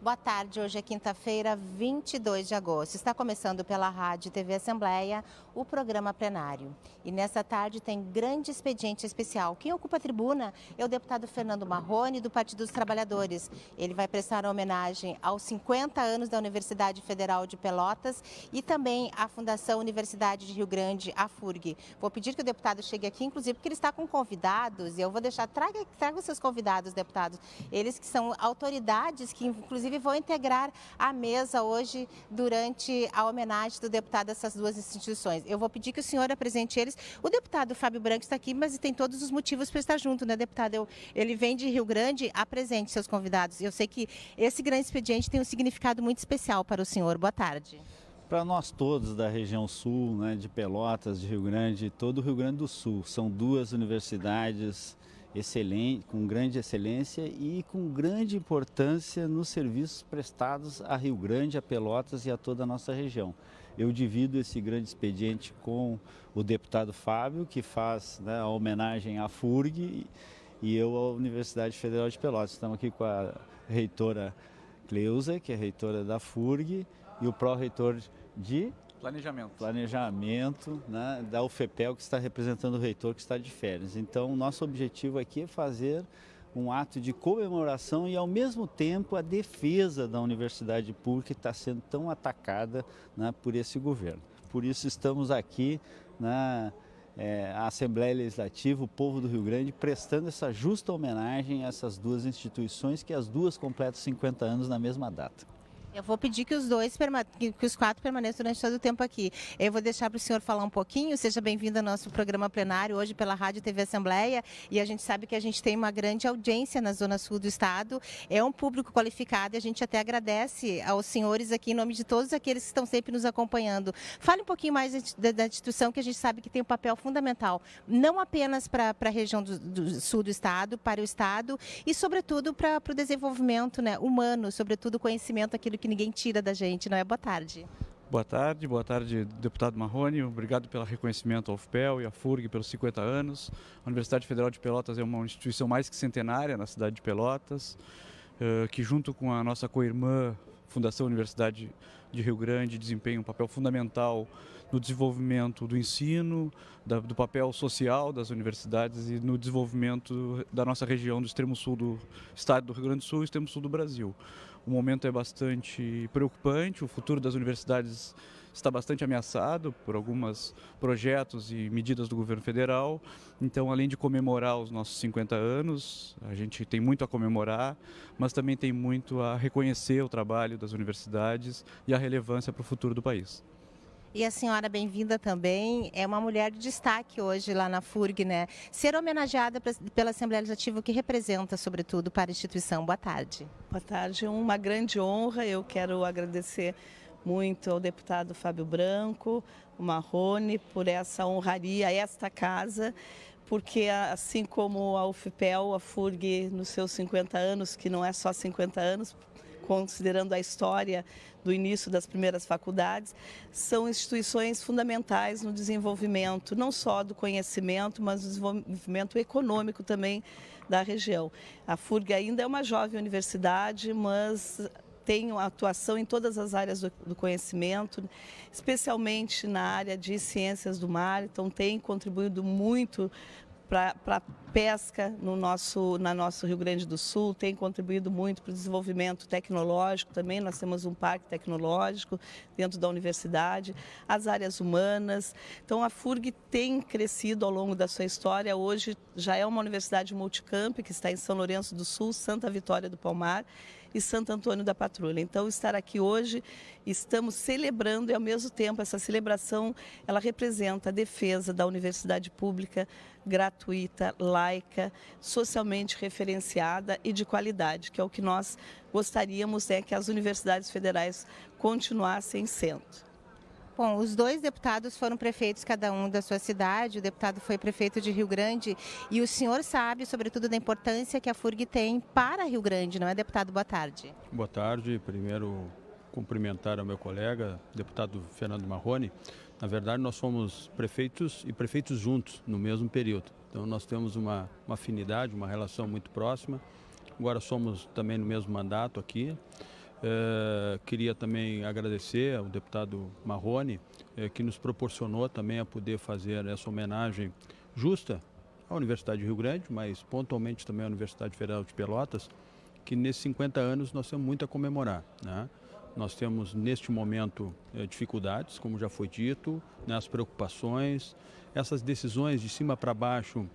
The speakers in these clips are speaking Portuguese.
Boa tarde, hoje é quinta-feira, 22 de agosto. Está começando pela Rádio e TV Assembleia o programa plenário. E nessa tarde tem grande expediente especial. Quem ocupa a tribuna é o deputado Fernando Marrone, do Partido dos Trabalhadores. Ele vai prestar homenagem aos 50 anos da Universidade Federal de Pelotas e também à Fundação Universidade de Rio Grande, a FURG. Vou pedir que o deputado chegue aqui, inclusive porque ele está com convidados, e eu vou deixar, traga os seus convidados, deputados. Eles que são autoridades que, inclusive, vão integrar a mesa hoje durante a homenagem do deputado a essas duas instituições. Eu vou pedir que o senhor apresente eles. O deputado Fábio Branco está aqui, mas tem todos os motivos para estar junto, né, deputado? Ele vem de Rio Grande, apresente seus convidados. Eu sei que esse grande expediente tem um significado muito especial para o senhor. Boa tarde. Para nós todos da região sul, né, de Pelotas, de Rio Grande, todo o Rio Grande do Sul, são duas universidades excelente, com grande excelência e com grande importância nos serviços prestados a Rio Grande, a Pelotas e a toda a nossa região. Eu divido esse grande expediente com o deputado Fábio, que faz, né, a homenagem à FURG, e eu à Universidade Federal de Pelotas. Estamos aqui com a reitora Cleusa, que é reitora da FURG, e o pró-reitor de Planejamento, né, da UFPEL, que está representando o reitor que está de férias. Então, o nosso objetivo aqui é fazer um ato de comemoração e, ao mesmo tempo, a defesa da universidade pública que está sendo tão atacada, né, por esse governo. Por isso, estamos aqui na Assembleia Legislativa, o povo do Rio Grande, prestando essa justa homenagem a essas duas instituições, que as duas completam 50 anos na mesma data. Eu vou pedir que que os quatro permaneçam durante todo o tempo aqui. Eu vou deixar para o senhor falar um pouquinho. Seja bem-vindo ao nosso programa plenário, hoje pela Rádio e TV Assembleia. E a gente sabe que a gente tem uma grande audiência na Zona Sul do Estado. É um público qualificado e a gente até agradece aos senhores aqui, em nome de todos aqueles que estão sempre nos acompanhando. Fale um pouquinho mais da instituição, que a gente sabe que tem um papel fundamental, não apenas para a região do sul do Estado, para o Estado e, sobretudo, para o desenvolvimento, né, humano, sobretudo o conhecimento, aquilo que ninguém tira da gente, não é? Boa tarde. Boa tarde, deputado Marrone. Obrigado pelo reconhecimento ao UFPEL e à FURG pelos 50 anos. A Universidade Federal de Pelotas é uma instituição mais que centenária na cidade de Pelotas, que junto com a nossa co-irmã Fundação Universidade de Rio Grande desempenha um papel fundamental no desenvolvimento do ensino, do papel social das universidades e no desenvolvimento da nossa região do extremo sul do estado do Rio Grande do Sul e extremo sul do Brasil. O momento é bastante preocupante, o futuro das universidades está bastante ameaçado por alguns projetos e medidas do governo federal. Então, além de comemorar os nossos 50 anos, a gente tem muito a comemorar, mas também tem muito a reconhecer o trabalho das universidades e a relevância para o futuro do país. E a senhora, bem-vinda também, é uma mulher de destaque hoje lá na FURG, né? Ser homenageada pela Assembleia Legislativa, o que representa, sobretudo, para a instituição. Boa tarde. Boa tarde, uma grande honra. Eu quero agradecer muito ao deputado Fábio Branco, o Marrone, por essa honraria a esta casa, porque assim como a UFPEL, a FURG, nos seus 50 anos, que não é só 50 anos, considerando a história do início das primeiras faculdades, são instituições fundamentais no desenvolvimento, não só do conhecimento, mas do desenvolvimento econômico também da região. A FURG ainda é uma jovem universidade, mas tem atuação em todas as áreas do conhecimento, especialmente na área de ciências do mar, então tem contribuído muito para a pesca no nosso Rio Grande do Sul, tem contribuído muito para o desenvolvimento tecnológico também. Nós temos um parque tecnológico dentro da universidade, as áreas humanas. Então, a FURG tem crescido ao longo da sua história. Hoje já é uma universidade multicamp que está em São Lourenço do Sul, Santa Vitória do Palmar e Santo Antônio da Patrulha. Então, estar aqui hoje, estamos celebrando e, ao mesmo tempo, essa celebração, ela representa a defesa da universidade pública, gratuita, laica, socialmente referenciada e de qualidade, que é o que nós gostaríamos, que as universidades federais continuassem sendo. Bom, os dois deputados foram prefeitos, cada um da sua cidade. O deputado foi prefeito de Rio Grande e o senhor sabe, sobretudo, da importância que a FURG tem para Rio Grande, não é, deputado? Boa tarde. Boa tarde. Primeiro, cumprimentar ao meu colega, deputado Fernando Marrone. Na verdade, nós somos prefeitos e prefeitos juntos no mesmo período. Então, nós temos uma afinidade, uma relação muito próxima. Agora somos também no mesmo mandato aqui. Queria também agradecer ao deputado Marrone, que nos proporcionou também a poder fazer essa homenagem justa à Universidade de Rio Grande, mas pontualmente também à Universidade Federal de Pelotas, que nesses 50 anos nós temos muito a comemorar, né? Nós temos neste momento dificuldades, como já foi dito, né, as preocupações, essas decisões de cima para baixo,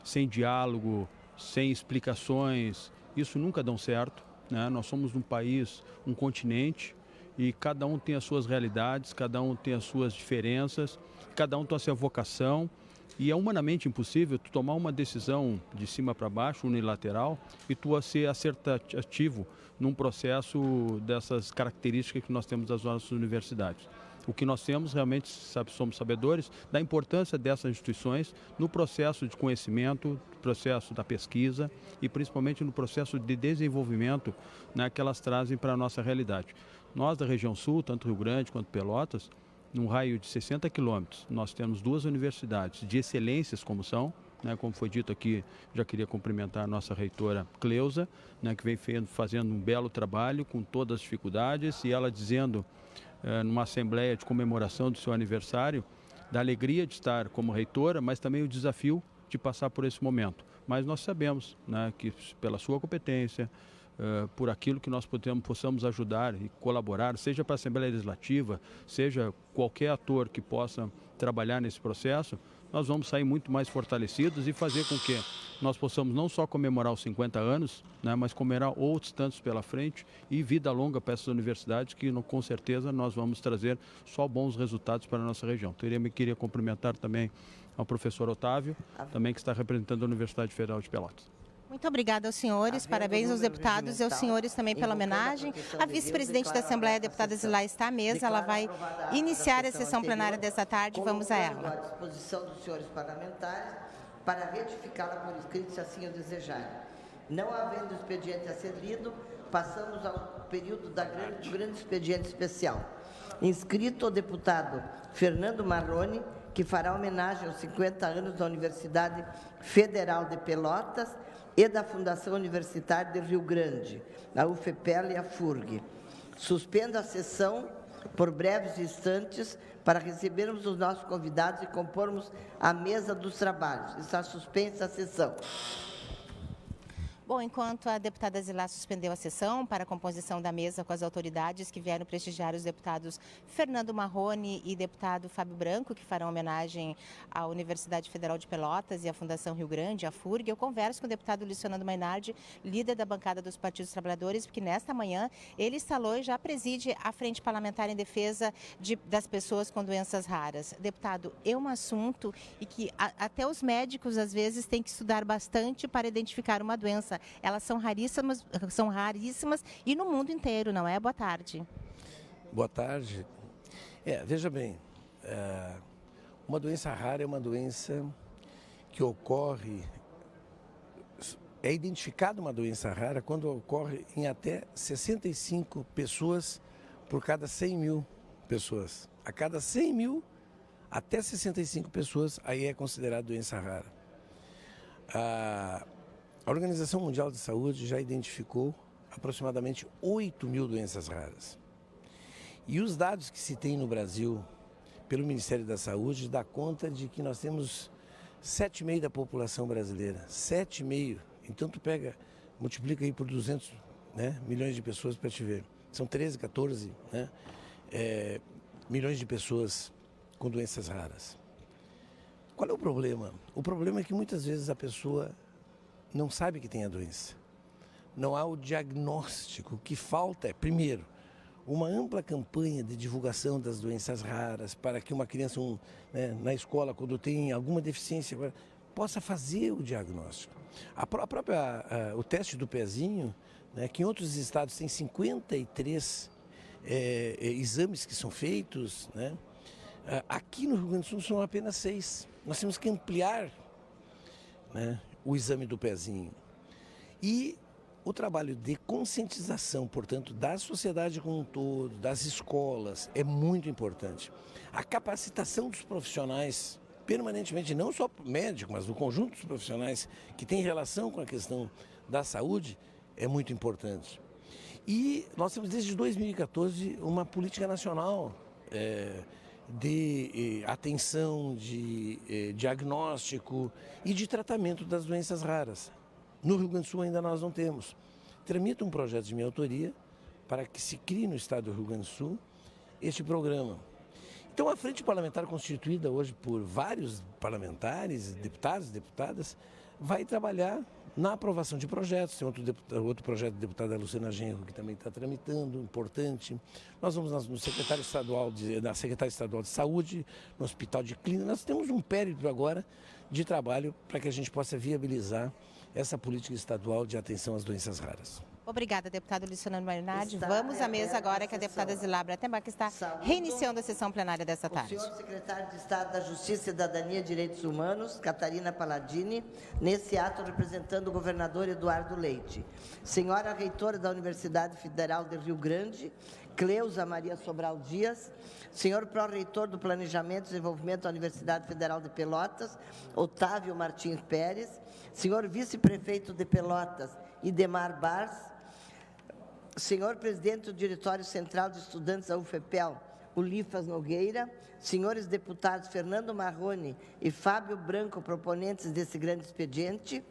sem diálogo, sem explicações, isso nunca dão certo, né? Nós somos um país, um continente, e cada um tem as suas realidades, cada um tem as suas diferenças, cada um tem a sua vocação, e é humanamente impossível tu tomar uma decisão de cima para baixo, unilateral, e tu ser acertativo num processo dessas características que nós temos das nossas universidades. O que nós temos realmente, somos sabedores da importância dessas instituições no processo de conhecimento, no processo da pesquisa e principalmente no processo de desenvolvimento, né, que elas trazem para a nossa realidade. Nós da região sul, tanto Rio Grande quanto Pelotas, num raio de 60 quilômetros, nós temos 2 universidades de excelências como são, né, como foi dito aqui, já queria cumprimentar a nossa reitora Cleusa, né, que vem fazendo um belo trabalho com todas as dificuldades, e ela dizendo, numa assembleia de comemoração do seu aniversário, da alegria de estar como reitora, mas também o desafio de passar por esse momento. Mas nós sabemos, né, que pela sua competência, por aquilo que nós possamos ajudar e colaborar, seja para a Assembleia Legislativa, seja qualquer ator que possa trabalhar nesse processo, nós vamos sair muito mais fortalecidos e fazer com que nós possamos não só comemorar os 50 anos, né, mas comemorar outros tantos pela frente e vida longa para essas universidades que com certeza nós vamos trazer só bons resultados para a nossa região. Queria cumprimentar também ao professor Otávio, também que está representando a Universidade Federal de Pelotas. Muito obrigada aos senhores, parabéns aos deputados e aos senhores também pela homenagem. A vice-presidente da Assembleia, a deputada Zilá, está à mesa, ela vai iniciar a sessão plenária desta tarde, vamos a ela. À disposição dos senhores parlamentares para retificá-la por escrito, se assim o desejarem. Não havendo expediente a ser lido, passamos ao período do grande expediente especial. Inscrito o deputado Fernando Marrone, que fará homenagem aos 50 anos da Universidade Federal de Pelotas e da Fundação Universitária de Rio Grande, a UFPEL e a FURG. Suspendo a sessão por breves instantes para recebermos os nossos convidados e compormos a mesa dos trabalhos. Está suspensa a sessão. Bom, enquanto a deputada Zilá suspendeu a sessão para a composição da mesa com as autoridades que vieram prestigiar os deputados Fernando Marrone e deputado Fábio Branco, que farão homenagem à Universidade Federal de Pelotas e à Fundação Rio Grande, a FURG, eu converso com o deputado Luiz Fernando Mainardi, líder da bancada dos partidos trabalhadores, porque nesta manhã ele instalou e já preside a Frente Parlamentar em Defesa das Pessoas com Doenças Raras. Deputado, é um assunto e que até os médicos às vezes têm que estudar bastante para identificar uma doença. Elas são raríssimas e no mundo inteiro, não é? Boa tarde. Boa tarde. Veja bem, uma doença rara é uma doença que ocorre, é identificada uma doença rara quando ocorre em até 65 pessoas por cada 100 mil pessoas. A cada 100 mil, até 65 pessoas, aí é considerada doença rara. A Organização Mundial de Saúde já identificou aproximadamente 8 mil doenças raras. E os dados que se tem no Brasil, pelo Ministério da Saúde, dá conta de que nós temos 7,5% da população brasileira. 7,5%. Então tu multiplica aí por 200, né, milhões de pessoas para te ver. São 13, 14, né, milhões de pessoas com doenças raras. Qual é o problema? O problema é que muitas vezes a pessoa não sabe que tem a doença. Não há o diagnóstico. O que falta é, primeiro, uma ampla campanha de divulgação das doenças raras para que uma criança na escola, quando tem alguma deficiência, possa fazer o diagnóstico. O teste do pezinho, né, que em outros estados tem 53 exames que são feitos, né, aqui no Rio Grande do Sul são apenas 6. Nós temos que ampliar, né, o exame do pezinho. E o trabalho de conscientização, portanto, da sociedade como um todo, das escolas, é muito importante. A capacitação dos profissionais, permanentemente, não só médico, mas do conjunto dos profissionais que tem relação com a questão da saúde, é muito importante. E nós temos desde 2014 uma política nacional de atenção, de diagnóstico e de tratamento das doenças raras. No Rio Grande do Sul ainda nós não temos. Tramita um projeto de minha autoria para que se crie no estado do Rio Grande do Sul este programa. Então, a frente parlamentar constituída hoje por vários parlamentares, deputados e deputadas, vai trabalhar na aprovação de projetos. Tem outro projeto da deputada Luciana Genro, que também está tramitando, importante. Nós vamos na Secretaria Estadual de Saúde, no Hospital de Clínica. Nós temos um período agora de trabalho para que a gente possa viabilizar essa política estadual de atenção às doenças raras. Obrigada, deputado Luciano Marinardi. Vamos à mesa agora que a deputada Zilabra Tembac está reiniciando a sessão plenária desta tarde. O senhor secretário de Estado da Justiça, Cidadania e Direitos Humanos, Catarina Palladini, nesse ato representando o governador Eduardo Leite. Senhora reitora da Universidade Federal de Rio Grande, Cleusa Maria Sobral Dias, senhor pró-reitor do Planejamento e Desenvolvimento da Universidade Federal de Pelotas, Otávio Martins Pérez, senhor vice-prefeito de Pelotas, Idemar Bars, senhor presidente do Diretório Central de Estudantes da UFPEL, Ulifas Nogueira, senhores deputados Fernando Marrone e Fábio Branco, proponentes desse grande expediente,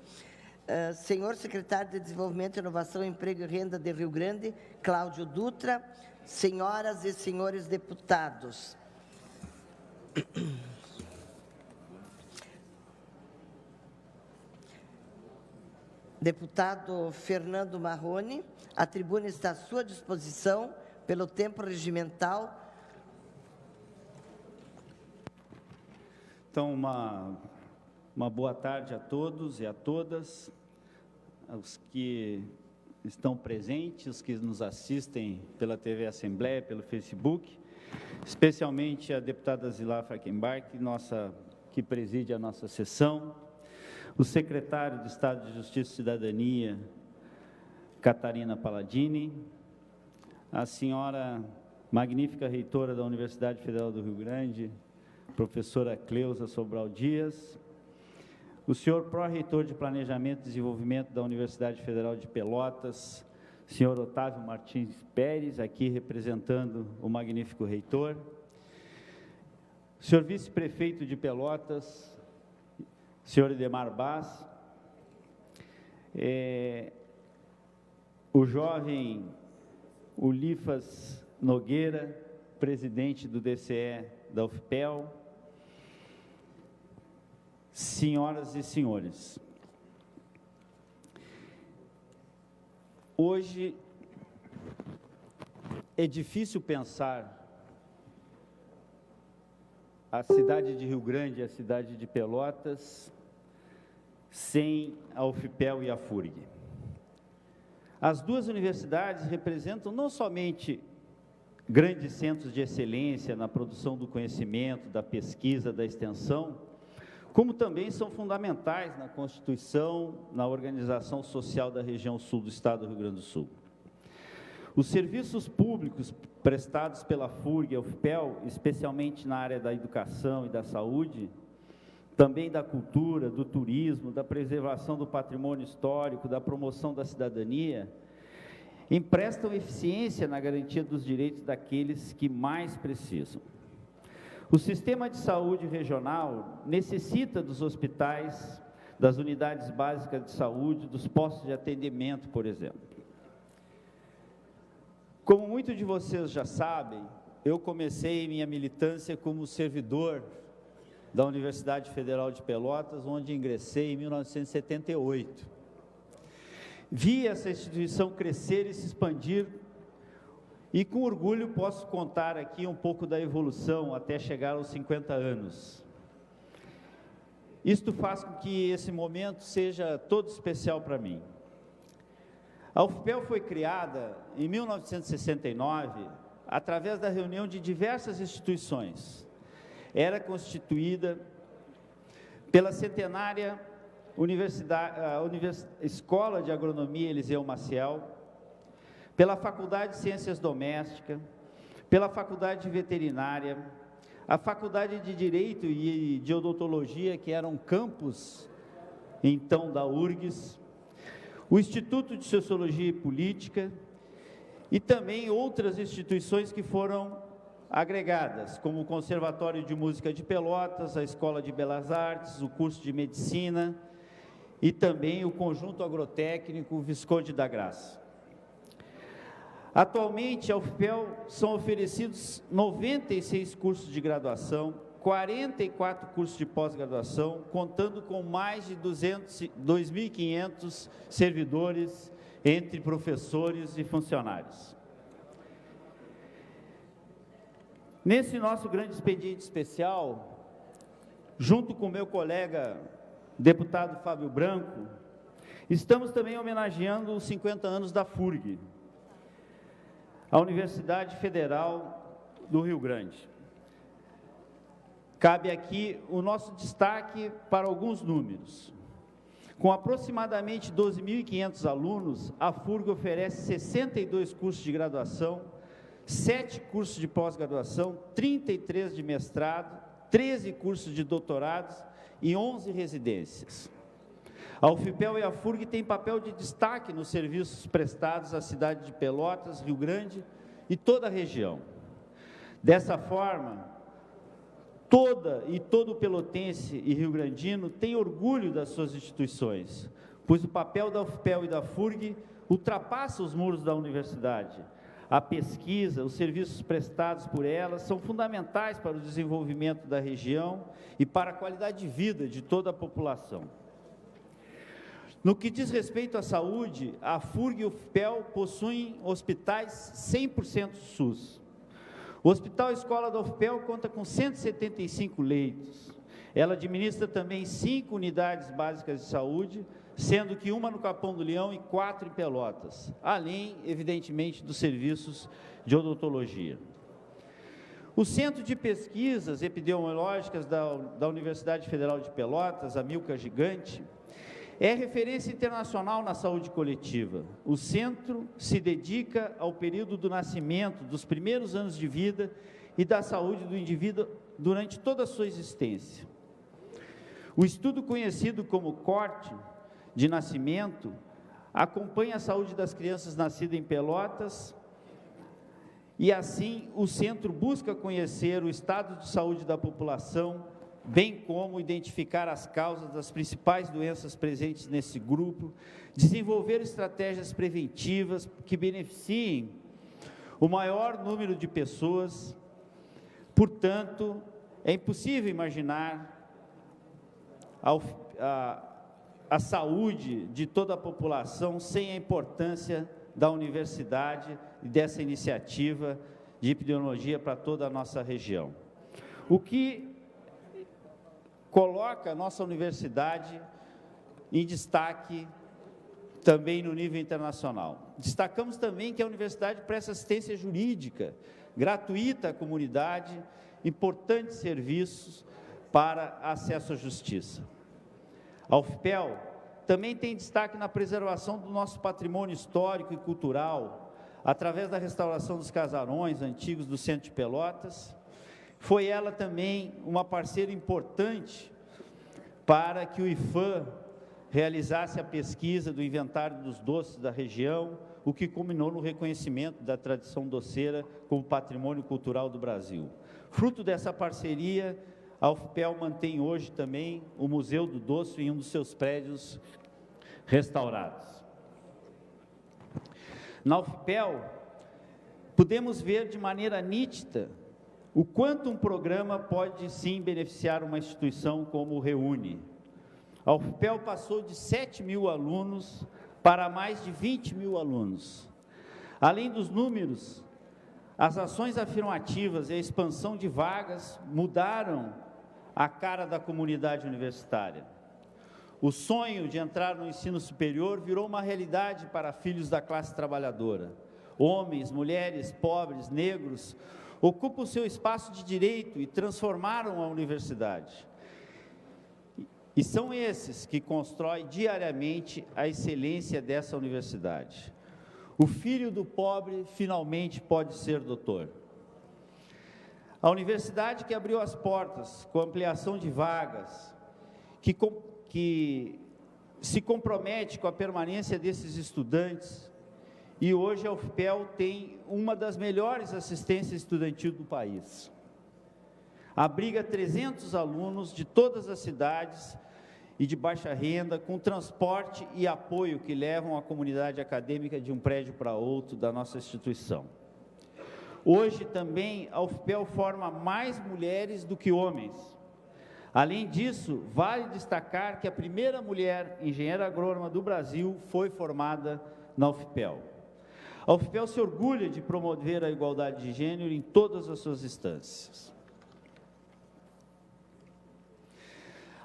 senhor secretário de Desenvolvimento, Inovação, Emprego e Renda de Rio Grande, Cláudio Dutra, senhoras e senhores deputados. Deputado Fernando Marrone, a tribuna está à sua disposição pelo tempo regimental. Então, uma boa tarde a todos e a todas, aos que estão presentes, os que nos assistem pela TV Assembleia, pelo Facebook, especialmente a deputada Zilabra Tembac, que preside a nossa sessão, o secretário de Estado de Justiça e Cidadania, Catarina Palladini, a senhora magnífica reitora da Universidade Federal do Rio Grande, professora Cleusa Sobral Dias, o senhor pró-reitor de Planejamento e Desenvolvimento da Universidade Federal de Pelotas, senhor Otávio Martins Pérez, aqui representando o magnífico reitor, o senhor vice-prefeito de Pelotas, senhor Idemar Bars, o jovem Ulifas Nogueira, presidente do DCE da UFPEL, senhoras e senhores, hoje é difícil pensar a cidade de Rio Grande e a cidade de Pelotas sem a UFPEL e a FURG. As duas universidades representam não somente grandes centros de excelência na produção do conhecimento, da pesquisa, da extensão, como também são fundamentais na constituição, na organização social da região sul do estado do Rio Grande do Sul. Os serviços públicos prestados pela FURG e a UFPEL, especialmente na área da educação e da saúde, também da cultura, do turismo, da preservação do patrimônio histórico, da promoção da cidadania, emprestam eficiência na garantia dos direitos daqueles que mais precisam. O sistema de saúde regional necessita dos hospitais, das unidades básicas de saúde, dos postos de atendimento, por exemplo. Como muitos de vocês já sabem, eu comecei minha militância como servidor da Universidade Federal de Pelotas, onde ingressei em 1978. Vi essa instituição crescer e se expandir, e com orgulho posso contar aqui um pouco da evolução até chegar aos 50 anos. Isto faz com que esse momento seja todo especial para mim. A UFPEL foi criada em 1969, através da reunião de diversas instituições. Era constituída pela centenária Escola de Agronomia Eliseu Maciel, pela Faculdade de Ciências Domésticas, pela Faculdade de Veterinária, a Faculdade de Direito e de Odontologia, que eram campus, então, da URGS, o Instituto de Sociologia e Política e também outras instituições que foram agregadas, como o Conservatório de Música de Pelotas, a Escola de Belas Artes, o curso de Medicina e também o Conjunto Agrotécnico Visconde da Graça. Atualmente, à UFPEL são oferecidos 96 cursos de graduação, 44 cursos de pós-graduação, contando com mais de 2.500 servidores entre professores e funcionários. Nesse nosso grande expediente especial, junto com meu colega deputado Fábio Branco, estamos também homenageando os 50 anos da FURG, a Universidade Federal do Rio Grande. Cabe aqui o nosso destaque para alguns números. Com aproximadamente 12.500 alunos, a FURG oferece 62 cursos de graduação, 7 cursos de pós-graduação, 33 de mestrado, 13 cursos de doutorados e 11 residências. A UFPEL e a FURG têm papel de destaque nos serviços prestados à cidade de Pelotas, Rio Grande e toda a região. Dessa forma, todo pelotense e rio-grandino tem orgulho das suas instituições, pois o papel da UFPEL e da FURG ultrapassa os muros da universidade. A pesquisa, os serviços prestados por elas são fundamentais para o desenvolvimento da região e para a qualidade de vida de toda a população. No que diz respeito à saúde, a FURG e o UFPEL possuem hospitais 100% SUS. O Hospital Escola da UFPEL conta com 175 leitos. Ela administra também 5 unidades básicas de saúde, sendo que uma no Capão do Leão e 4 em Pelotas, além, evidentemente, dos serviços de odontologia. O Centro de Pesquisas Epidemiológicas da Universidade Federal de Pelotas, a Milka Gigante, é referência internacional na saúde coletiva. O centro se dedica ao período do nascimento, dos primeiros anos de vida e da saúde do indivíduo durante toda a sua existência. O estudo conhecido como corte de nascimento acompanha a saúde das crianças nascidas em Pelotas e, assim, o centro busca conhecer o estado de saúde da população, bem como identificar as causas das principais doenças presentes nesse grupo, desenvolver estratégias preventivas que beneficiem o maior número de pessoas. Portanto, é impossível imaginar a saúde de toda a população sem a importância da universidade e dessa iniciativa de epidemiologia para toda a nossa região. O que coloca a nossa universidade em destaque também no nível internacional. Destacamos também que a universidade presta assistência jurídica gratuita à comunidade, importantes serviços para acesso à justiça. A UFPEL também tem destaque na preservação do nosso patrimônio histórico e cultural, através da restauração dos casarões antigos do centro de Pelotas. Foi ela também uma parceira importante para que o IFAM realizasse a pesquisa do inventário dos doces da região, o que culminou no reconhecimento da tradição doceira como patrimônio cultural do Brasil. Fruto dessa parceria, a UFPEL mantém hoje também o Museu do Doce em um dos seus prédios restaurados. Na UFPEL, podemos ver de maneira nítida o quanto um programa pode, sim, beneficiar uma instituição como o Reúne. A UFPEL passou de 7.000 alunos para mais de 20.000 alunos. Além dos números, as ações afirmativas e a expansão de vagas mudaram a cara da comunidade universitária. O sonho de entrar no ensino superior virou uma realidade para filhos da classe trabalhadora. Homens, mulheres, pobres, negros ocupam o seu espaço de direito e transformaram a universidade. E são esses que constroem diariamente a excelência dessa universidade. O filho do pobre finalmente pode ser doutor. A universidade que abriu as portas com ampliação de vagas, que se compromete com a permanência desses estudantes e hoje a UFPEL tem uma das melhores assistências estudantil do país. Abriga 300 alunos de todas as cidades e de baixa renda, com transporte e apoio que levam a comunidade acadêmica de um prédio para outro da nossa instituição. Hoje também a UFPEL forma mais mulheres do que homens. Além disso, vale destacar que a primeira mulher engenheira agrônoma do Brasil foi formada na UFPEL. A UFPEL se orgulha de promover a igualdade de gênero em todas as suas instâncias.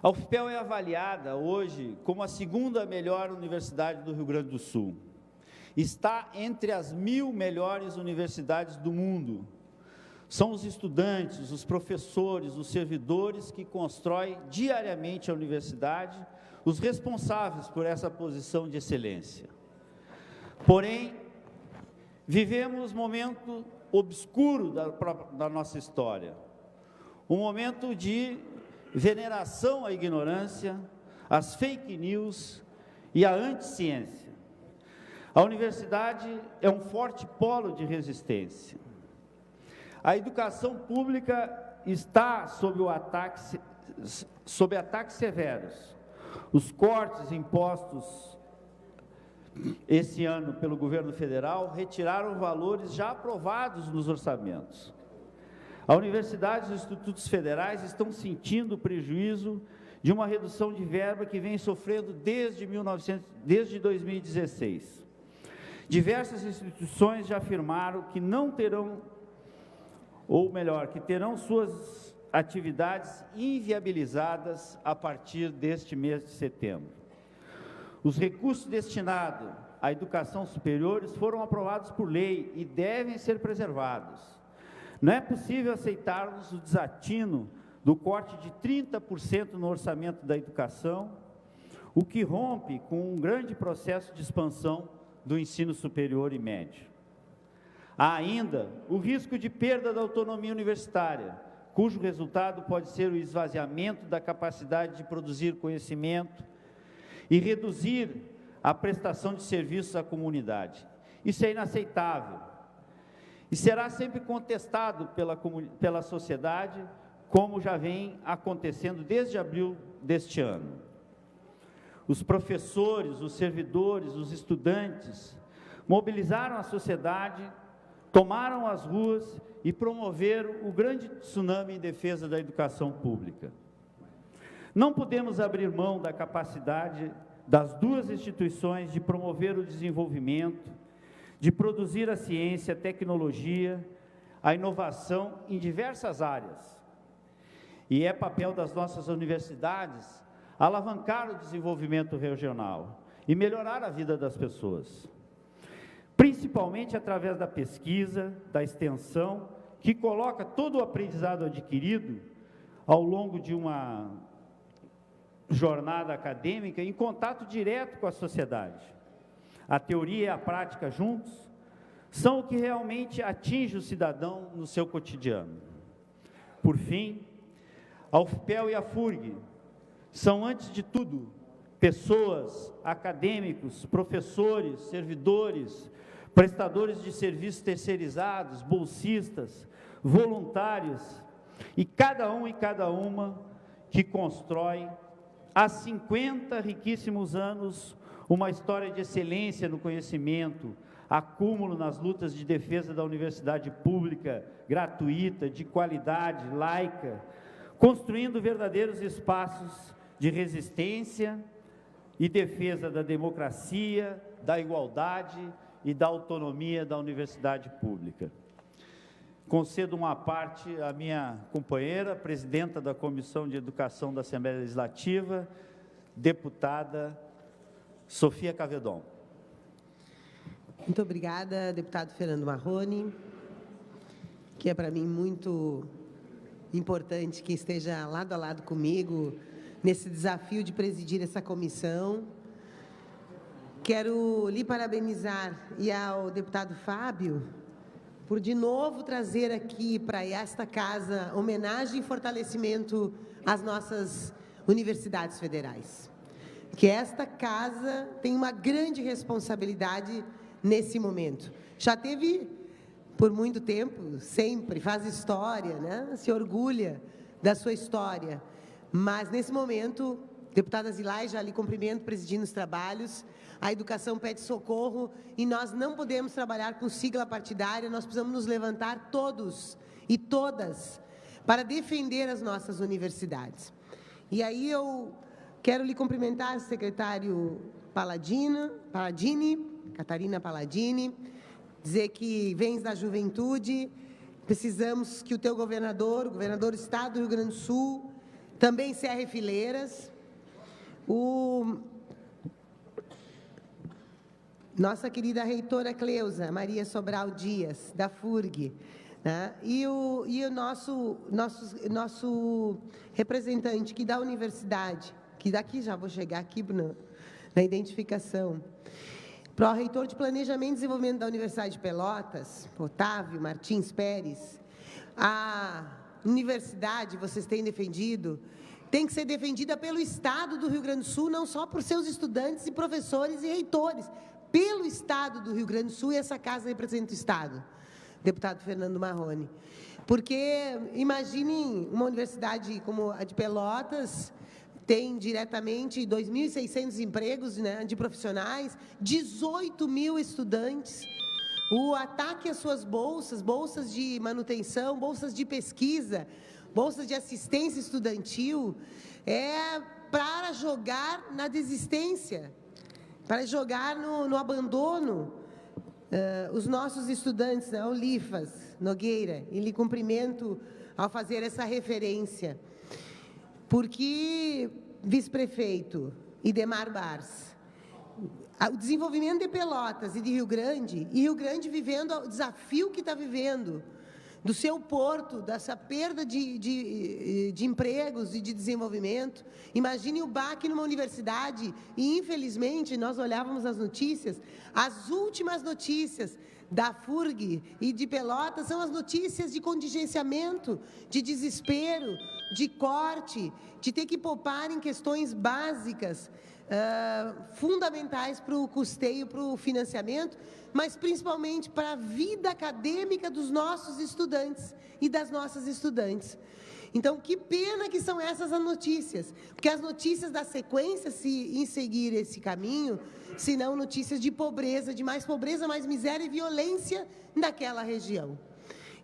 A UFPEL é avaliada hoje como a segunda melhor universidade do Rio Grande do Sul. Está entre as 1000 melhores universidades do mundo. São os estudantes, os professores, os servidores que constroem diariamente a universidade, os responsáveis por essa posição de excelência. Porém, vivemos um momento obscuro da nossa história, um momento de veneração à ignorância, às fake news e à anticiência. A universidade é um forte polo de resistência. A educação pública está sob ataques severos. Os cortes impostos esse ano pelo governo federal retiraram valores já aprovados nos orçamentos. A universidade e os institutos federais estão sentindo o prejuízo de uma redução de verba que vem sofrendo desde 2016. Diversas instituições já afirmaram que não terão, ou melhor, que terão suas atividades inviabilizadas a partir deste mês de setembro. Os recursos destinados à educação superior foram aprovados por lei e devem ser preservados. Não é possível aceitarmos o desatino do corte de 30% no orçamento da educação, o que rompe com um grande processo de expansão do ensino superior e médio. Há ainda o risco de perda da autonomia universitária, cujo resultado pode ser o esvaziamento da capacidade de produzir conhecimento e reduzir a prestação de serviços à comunidade. Isso é inaceitável e será sempre contestado pela sociedade, como já vem acontecendo desde abril deste ano. Os professores, os servidores, os estudantes mobilizaram a sociedade, tomaram as ruas e promoveram o grande tsunami em defesa da educação pública. Não podemos abrir mão da capacidade das duas instituições de promover o desenvolvimento, de produzir a ciência, a tecnologia, a inovação em diversas áreas. E é papel das nossas universidades alavancar o desenvolvimento regional e melhorar a vida das pessoas, principalmente através da pesquisa, da extensão, que coloca todo o aprendizado adquirido ao longo de uma jornada acadêmica em contato direto com a sociedade. A teoria e a prática juntos são o que realmente atinge o cidadão no seu cotidiano. Por fim, a UFPEL e a FURG são, antes de tudo, pessoas, acadêmicos, professores, servidores, prestadores de serviços terceirizados, bolsistas, voluntários, e cada um e cada uma que constrói, há 50 riquíssimos anos, uma história de excelência no conhecimento, acúmulo nas lutas de defesa da universidade pública, gratuita, de qualidade, laica, construindo verdadeiros espaços de resistência e defesa da democracia, da igualdade e da autonomia da universidade pública. Concedo uma parte à minha companheira, presidenta da Comissão de Educação da Assembleia Legislativa, deputada Sofia Cavedon. Muito obrigada, deputado Fernando Marrone, que é para mim muito importante que esteja lado a lado comigo nesse desafio de presidir essa comissão. Quero lhe parabenizar e ao deputado Fábio por de novo trazer aqui para esta casa homenagem e fortalecimento às nossas universidades federais. Que esta casa tem uma grande responsabilidade nesse momento. Já teve por muito tempo, sempre faz história, né? Se orgulha da sua história. Mas, nesse momento, deputada Zilai, já lhe cumprimento, presidindo os trabalhos, a educação pede socorro e nós não podemos trabalhar com sigla partidária, nós precisamos nos levantar todos e todas para defender as nossas universidades. E aí eu quero lhe cumprimentar, secretário Palladini, Catarina Palladini, dizer que vens da juventude, precisamos que o teu governador, o governador do Estado do Rio Grande do Sul, também cerre fileiras. Nossa querida reitora Cleusa Maria Sobral Dias, da FURG, né? E o nosso representante aqui da universidade, que daqui já vou chegar aqui na identificação, pró-reitor de Planejamento e Desenvolvimento da Universidade de Pelotas, Otávio Martins Pérez. A universidade, vocês têm defendido, tem que ser defendida pelo Estado do Rio Grande do Sul, não só por seus estudantes e professores e reitores, pelo Estado do Rio Grande do Sul, e essa casa representa o Estado, deputado Fernando Marrone. Porque, imaginem, uma universidade como a de Pelotas, tem diretamente 2.600 empregos, né, de profissionais, 18 mil estudantes. O ataque às suas bolsas, bolsas de manutenção, bolsas de pesquisa, bolsas de assistência estudantil, é para jogar na desistência, para jogar no abandono. Os nossos estudantes, né, o Lifas Nogueira, e lhe cumprimento ao fazer essa referência, porque, vice-prefeito Idemar Bars, o desenvolvimento de Pelotas e Rio Grande vivendo o desafio que está vivendo, do seu porto, dessa perda de empregos e de desenvolvimento. Imagine o baque numa universidade, e, infelizmente, nós olhávamos as notícias, as últimas notícias da FURG e de Pelotas são as notícias de contingenciamento, de desespero, de corte, de ter que poupar em questões básicas, fundamentais para o custeio, para o financiamento, mas principalmente para a vida acadêmica dos nossos estudantes e das nossas estudantes. Então, que pena que são essas as notícias, porque as notícias da sequência, se em seguir esse caminho, senão notícias de pobreza, mais miséria e violência naquela região.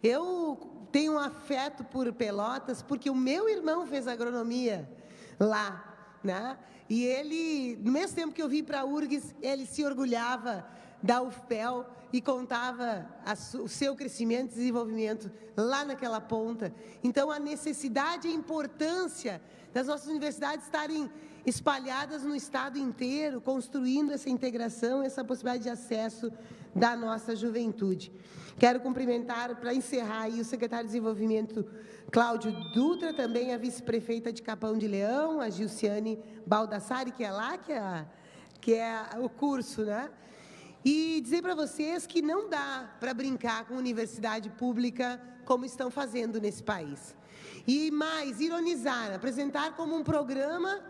Eu tenho um afeto por Pelotas, porque o meu irmão fez agronomia lá, né? E ele, no mesmo tempo que eu vim para a URGS, ele se orgulhava da UFPEL e contava o seu crescimento e desenvolvimento lá naquela ponta. Então, a necessidade e a importância das nossas universidades estarem espalhadas no estado inteiro, construindo essa integração, essa possibilidade de acesso da nossa juventude. Quero cumprimentar, para encerrar, aí, o secretário de Desenvolvimento, Cláudio Dutra, também a vice-prefeita de Capão de Leão, a Gilciane Baldassari, que é lá, que é o curso, né? E dizer para vocês que não dá para brincar com universidade pública como estão fazendo nesse país. E mais, ironizar, apresentar como um programa,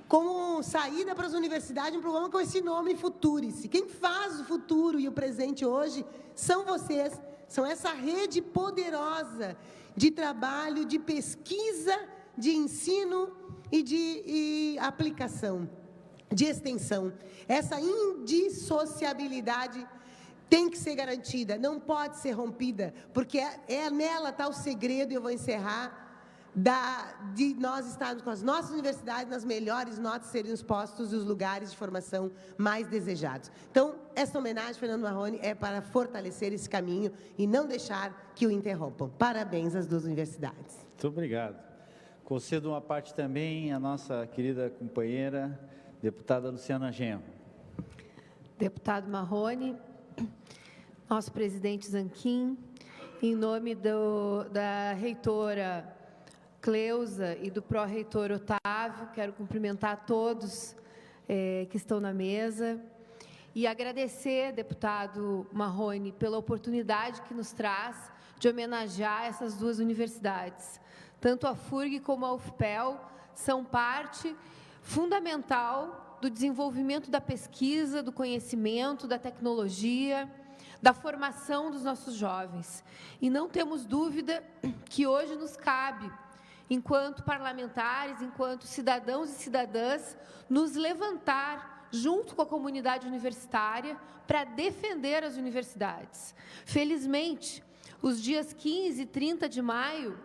como saída para as universidades, um programa com esse nome, Futurice. Quem faz o futuro e o presente hoje são vocês, são essa rede poderosa de trabalho, de pesquisa, de ensino e de aplicação, de extensão. Essa indissociabilidade tem que ser garantida, não pode ser rompida, porque nela está o segredo, e eu vou encerrar, de nós estarmos com as nossas universidades nas melhores notas, serem os postos e os lugares de formação mais desejados. Então, essa homenagem, Fernando Marrone, é para fortalecer esse caminho e não deixar que o interrompam. Parabéns às duas universidades. Muito obrigado. Concedo uma parte também à nossa querida companheira, deputada Luciana Genro. Deputado Marrone, nosso presidente Zanquim, em nome da reitora Cleusa e do pró-reitor Otávio, quero cumprimentar todos que estão na mesa e agradecer, deputado Marrone, pela oportunidade que nos traz de homenagear essas duas universidades. Tanto a FURG como a UFPEL são parte fundamental do desenvolvimento da pesquisa, do conhecimento, da tecnologia, da formação dos nossos jovens. E não temos dúvida que hoje nos cabe, enquanto parlamentares, enquanto cidadãos e cidadãs, nos levantar junto com a comunidade universitária para defender as universidades. Felizmente, os dias 15 e 30 de maio,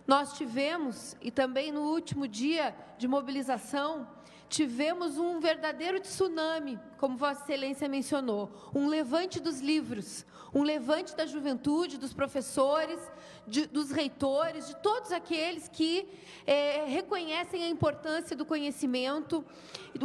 nós tivemos, e também no último dia de mobilização, tivemos um verdadeiro tsunami, como Vossa Excelência mencionou, um levante dos livros, um levante da juventude, dos professores, dos reitores, de todos aqueles que reconhecem a importância do conhecimento,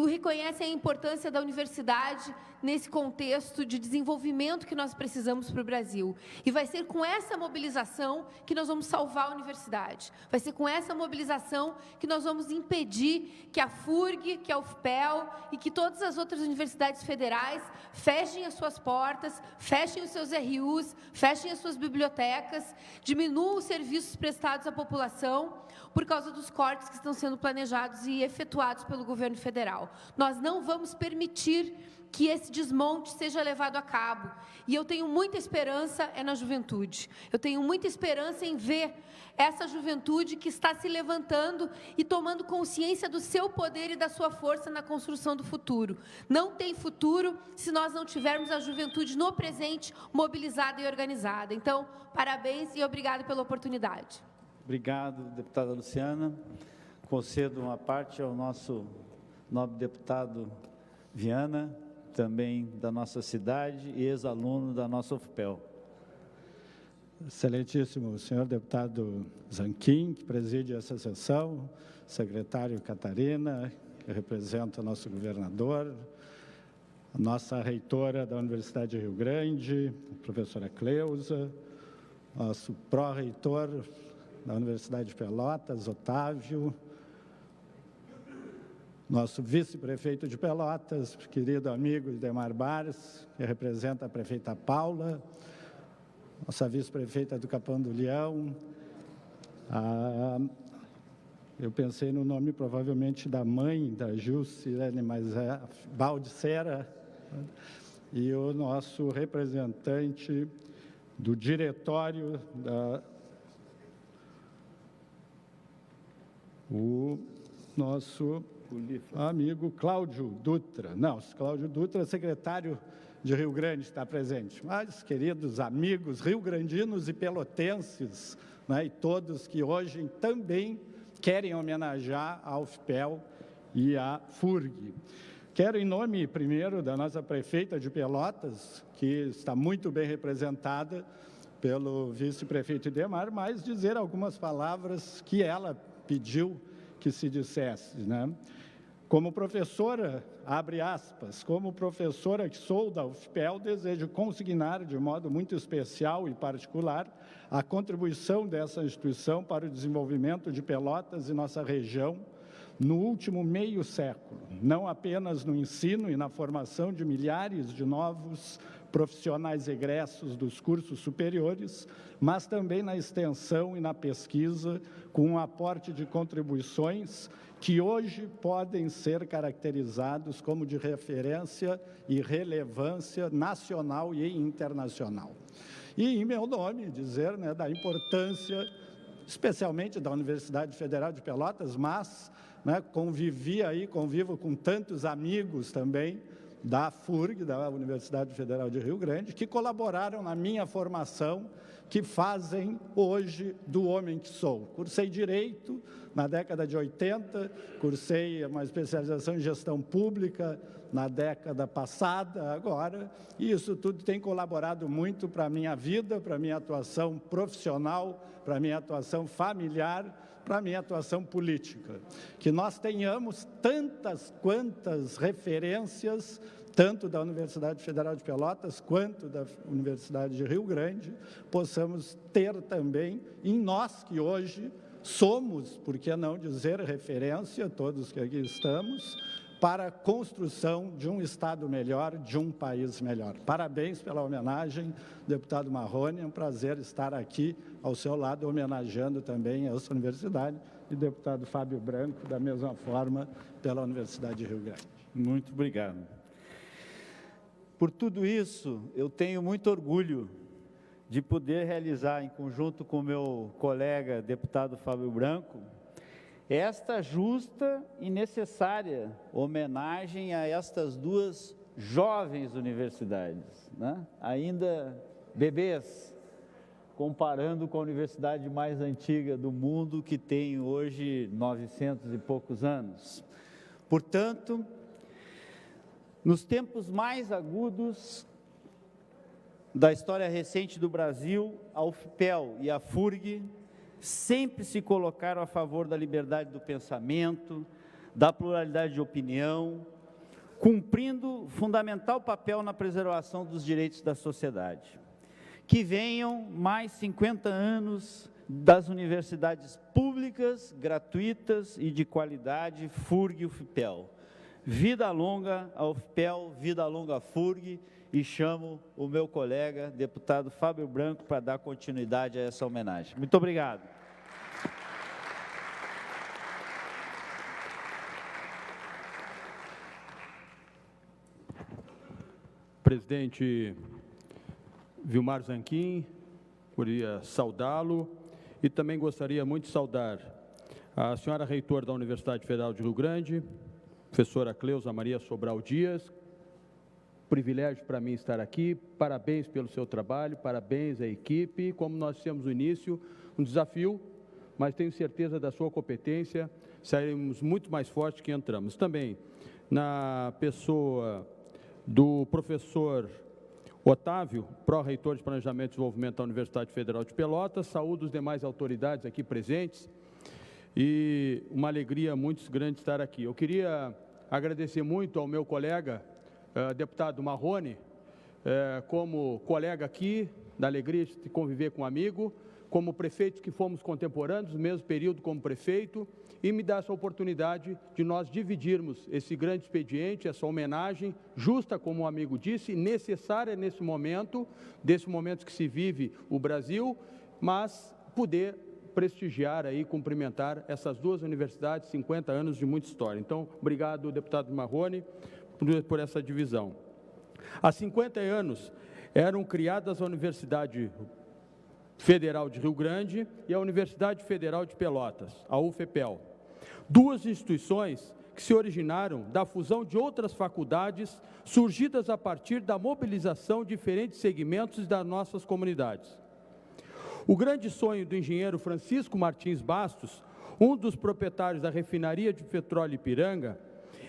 reconhecem a importância da universidade nesse contexto de desenvolvimento que nós precisamos para o Brasil. E vai ser com essa mobilização que nós vamos salvar a universidade. Vai ser com essa mobilização que nós vamos impedir que a FURG, que a UFPEL e que todas as outras universidades federais fechem as suas portas, fechem os seus RUs, fechem as suas bibliotecas, diminuam os serviços prestados à população por causa dos cortes que estão sendo planejados e efetuados pelo governo federal. Nós não vamos permitir que esse desmonte seja levado a cabo. E eu tenho muita esperança na juventude. Eu tenho muita esperança em ver essa juventude que está se levantando e tomando consciência do seu poder e da sua força na construção do futuro. Não tem futuro se nós não tivermos a juventude no presente, mobilizada e organizada. Então, parabéns e obrigado pela oportunidade. Obrigado, deputada Luciana. Concedo uma parte ao nosso nobre deputado Viana, também da nossa cidade e ex-aluno da nossa UFPEL. Excelentíssimo senhor deputado Zanquim, que preside essa sessão, secretário Catarina, que representa o nosso governador, a nossa reitora da Universidade de Rio Grande, a professora Cleusa, nosso pró-reitor da Universidade de Pelotas, Otávio, nosso vice-prefeito de Pelotas, querido amigo Idemar Bares, que representa a prefeita Paula, nossa vice-prefeita do Capão do Leão, eu pensei no nome provavelmente da mãe da Juscelene, mas é Baldicera, e o nosso representante do diretório o nosso amigo Cláudio Dutra. Não, Cláudio Dutra, secretário de Rio Grande, está presente. Mas, queridos amigos rio-grandinos e pelotenses, né, e todos que hoje também querem homenagear a UFPEL e a FURG. Quero, em nome, primeiro, da nossa prefeita de Pelotas, que está muito bem representada pelo vice-prefeito Idemar, mas dizer algumas palavras que ela pediu que se dissesse, né? Como professora, abre aspas, como professora que sou da UFPEL, desejo consignar de modo muito especial e particular a contribuição dessa instituição para o desenvolvimento de Pelotas e nossa região no último meio século, não apenas no ensino e na formação de milhares de novos profissionais egressos dos cursos superiores, mas também na extensão e na pesquisa, com um aporte de contribuições que hoje podem ser caracterizados como de referência e relevância nacional e internacional. E, em meu nome, dizer, né, da importância, especialmente da Universidade Federal de Pelotas, mas, né, convivo com tantos amigos também da FURG, da Universidade Federal de Rio Grande, que colaboraram na minha formação, que fazem hoje do homem que sou. Cursei Direito na década de 80, cursei uma especialização em Gestão Pública na década passada, agora, e isso tudo tem colaborado muito para a minha vida, para a minha atuação profissional, para a minha atuação familiar, para a minha atuação política. Que nós tenhamos tantas quantas referências, tanto da Universidade Federal de Pelotas quanto da Universidade de Rio Grande, possamos ter também em nós que hoje somos, por que não dizer referência, todos que aqui estamos, para a construção de um Estado melhor, de um país melhor. Parabéns pela homenagem, deputado Marrone. É um prazer estar aqui ao seu lado, homenageando também essa universidade, e deputado Fábio Branco, da mesma forma, pela Universidade de Rio Grande. Muito obrigado. Por tudo isso, eu tenho muito orgulho de poder realizar, em conjunto com meu colega, deputado Fábio Branco, esta justa e necessária homenagem a estas duas jovens universidades, né? Ainda bebês, comparando com a universidade mais antiga do mundo, que tem hoje 900 e poucos anos. Portanto, nos tempos mais agudos da história recente do Brasil, a UFPEL e a FURG sempre se colocaram a favor da liberdade do pensamento, da pluralidade de opinião, cumprindo fundamental papel na preservação dos direitos da sociedade. Que venham mais 50 anos das universidades públicas, gratuitas e de qualidade, FURG e UFPEL. Vida longa a UFPEL, vida longa a FURG, e chamo o meu colega, deputado Fábio Branco, para dar continuidade a essa homenagem. Muito obrigado. Presidente Vilmar Zanquim, queria saudá-lo e também gostaria muito de saudar a senhora reitora da Universidade Federal de Rio Grande, professora Cleusa Maria Sobral Dias. Privilégio para mim estar aqui, parabéns pelo seu trabalho, parabéns à equipe. Como nós dissemos no início, um desafio, mas tenho certeza da sua competência, sairemos muito mais fortes que entramos. Também na pessoa do professor Otávio, pró-reitor de Planejamento e Desenvolvimento da Universidade Federal de Pelotas, saúdo os demais autoridades aqui presentes e uma alegria muito grande estar aqui. Eu queria agradecer muito ao meu colega, deputado Marrone, como colega aqui, da alegria de conviver com um amigo, como prefeito que fomos contemporâneos, no mesmo período como prefeito, e me dá essa oportunidade de nós dividirmos esse grande expediente, essa homenagem justa, como o amigo disse, necessária nesse momento, desse momento que se vive o Brasil, mas poder prestigiar aí, cumprimentar essas duas universidades, 50 anos de muita história. Então, obrigado, deputado Marrone, por essa divisão. Há 50 anos eram criadas a Universidade Federal de Rio Grande e a Universidade Federal de Pelotas, a UFPEL. Duas instituições que se originaram da fusão de outras faculdades surgidas a partir da mobilização de diferentes segmentos das nossas comunidades. O grande sonho do engenheiro Francisco Martins Bastos, um dos proprietários da refinaria de petróleo Ipiranga,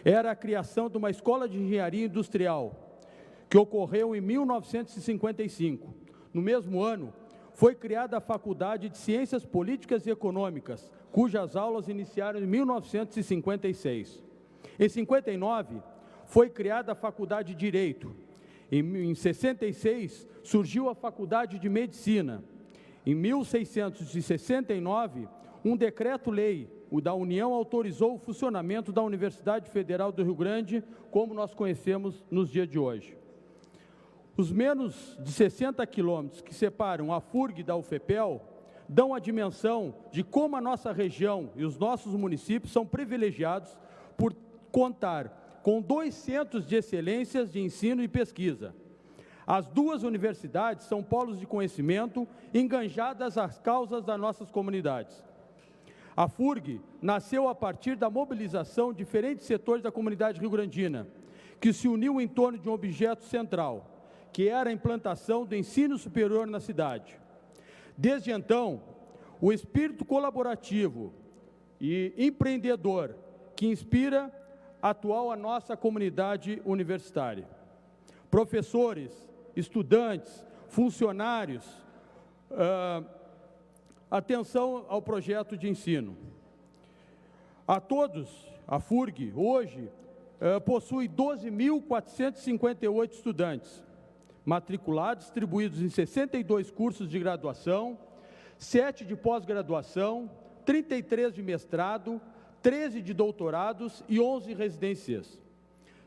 era a criação de uma escola de engenharia industrial, que ocorreu em 1955. No mesmo ano, foi criada a Faculdade de Ciências Políticas e Econômicas, cujas aulas iniciaram em 1956. Em 59, foi criada a Faculdade de Direito. Em 66, surgiu a Faculdade de Medicina. Em 1669, um decreto-lei, o da União, autorizou o funcionamento da Universidade Federal do Rio Grande, como nós conhecemos nos dias de hoje. Os menos de 60 quilômetros que separam a FURG da UFPEL dão a dimensão de como a nossa região e os nossos municípios são privilegiados por contar com 2 centros de excelências de ensino e pesquisa. As duas universidades são polos de conhecimento enganjadas às causas das nossas comunidades. A FURG nasceu a partir da mobilização de diferentes setores da comunidade rio-grandina, que se uniu em torno de um objeto central, que era a implantação do ensino superior na cidade. Desde então, o espírito colaborativo e empreendedor que inspira atual a nossa comunidade universitária. Professores, estudantes, funcionários, atenção ao projeto de ensino. A todos, a FURG, hoje, possui 12.458 estudantes, matriculados, distribuídos em 62 cursos de graduação, 7 de pós-graduação, 33 de mestrado, 13 de doutorados e 11 residências.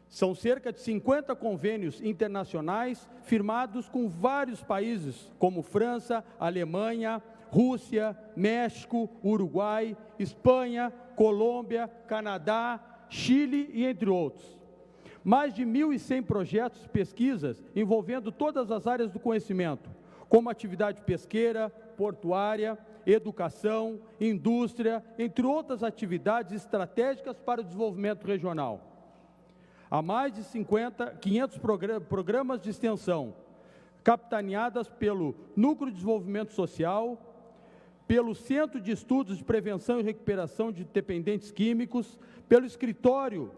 São cerca de 50 convênios internacionais firmados com vários países, como França, Alemanha, Rússia, México, Uruguai, Espanha, Colômbia, Canadá, Chile e entre outros. Mais de 1.100 projetos e pesquisas envolvendo todas as áreas do conhecimento, como atividade pesqueira, portuária, educação, indústria, entre outras atividades estratégicas para o desenvolvimento regional. Há mais de 500 programas de extensão, capitaneadas pelo Núcleo de Desenvolvimento Social, pelo Centro de Estudos de Prevenção e Recuperação de Dependentes Químicos, pelo Escritório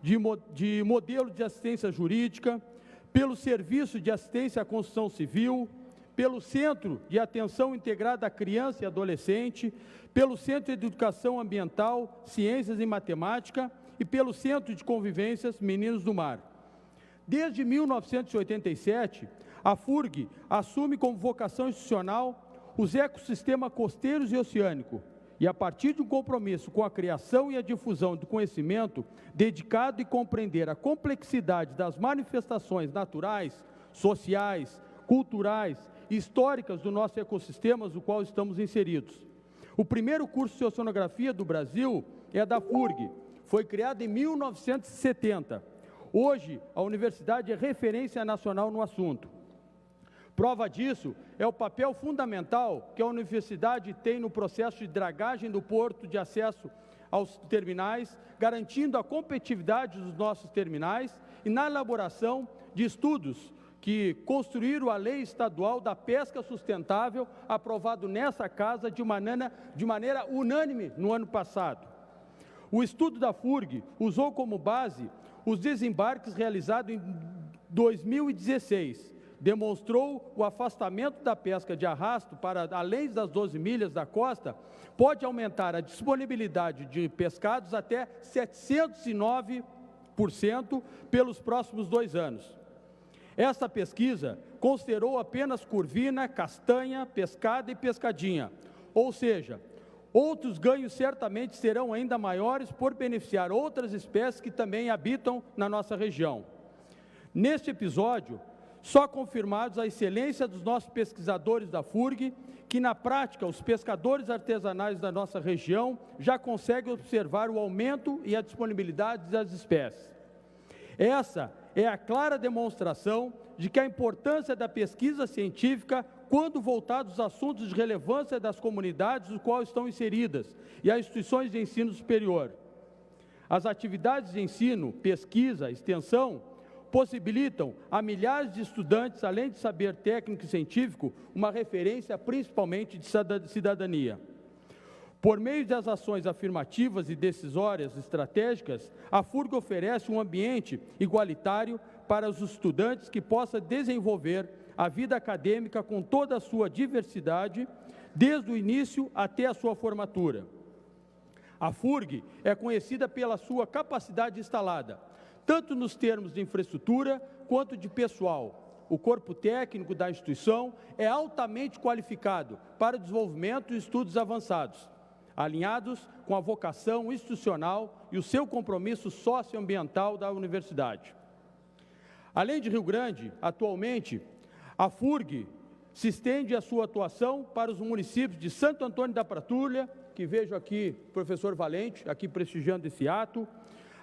de Modelo de Assistência Jurídica, pelo Serviço de Assistência à Construção Civil, pelo Centro de Atenção Integrada à Criança e Adolescente, pelo Centro de Educação Ambiental, Ciências e Matemática e pelo Centro de Convivências Meninos do Mar. Desde 1987, a FURG assume como vocação institucional os ecossistemas costeiros e oceânico, e a partir de um compromisso com a criação e a difusão do conhecimento, dedicado em compreender a complexidade das manifestações naturais, sociais, culturais e históricas do nosso ecossistema no qual estamos inseridos. O primeiro curso de Oceanografia do Brasil é da FURG, foi criado em 1970. Hoje, a universidade é referência nacional no assunto. Prova disso é o papel fundamental que a universidade tem no processo de dragagem do porto de acesso aos terminais, garantindo a competitividade dos nossos terminais e na elaboração de estudos que construíram a Lei Estadual da Pesca Sustentável, aprovado nessa casa de maneira unânime no ano passado. O estudo da FURG usou como base os desembarques realizados em 2016, demonstrou o afastamento da pesca de arrasto para além das 12 milhas da costa, pode aumentar a disponibilidade de pescados até 709% pelos próximos 2 anos. Essa pesquisa considerou apenas curvina, castanha, pescada e pescadinha, ou seja, outros ganhos certamente serão ainda maiores por beneficiar outras espécies que também habitam na nossa região. Neste episódio, só confirmados a excelência dos nossos pesquisadores da FURG, que na prática os pescadores artesanais da nossa região já conseguem observar o aumento e a disponibilidade das espécies. Essa é a clara demonstração de que a importância da pesquisa científica quando voltados aos assuntos de relevância das comunidades no qual estão inseridas e às instituições de ensino superior. As atividades de ensino, pesquisa, extensão, possibilitam a milhares de estudantes, além de saber técnico e científico, uma referência principalmente de cidadania. Por meio das ações afirmativas e decisórias estratégicas, a FURG oferece um ambiente igualitário para os estudantes que possa desenvolver a vida acadêmica com toda a sua diversidade, desde o início até a sua formatura. A FURG é conhecida pela sua capacidade instalada, tanto nos termos de infraestrutura quanto de pessoal. O corpo técnico da instituição é altamente qualificado para o desenvolvimento e estudos avançados, alinhados com a vocação institucional e o seu compromisso socioambiental da universidade. Além de Rio Grande, atualmente, a FURG se estende a sua atuação para os municípios de Santo Antônio da Patrulha, que vejo aqui o professor Valente, aqui prestigiando esse ato,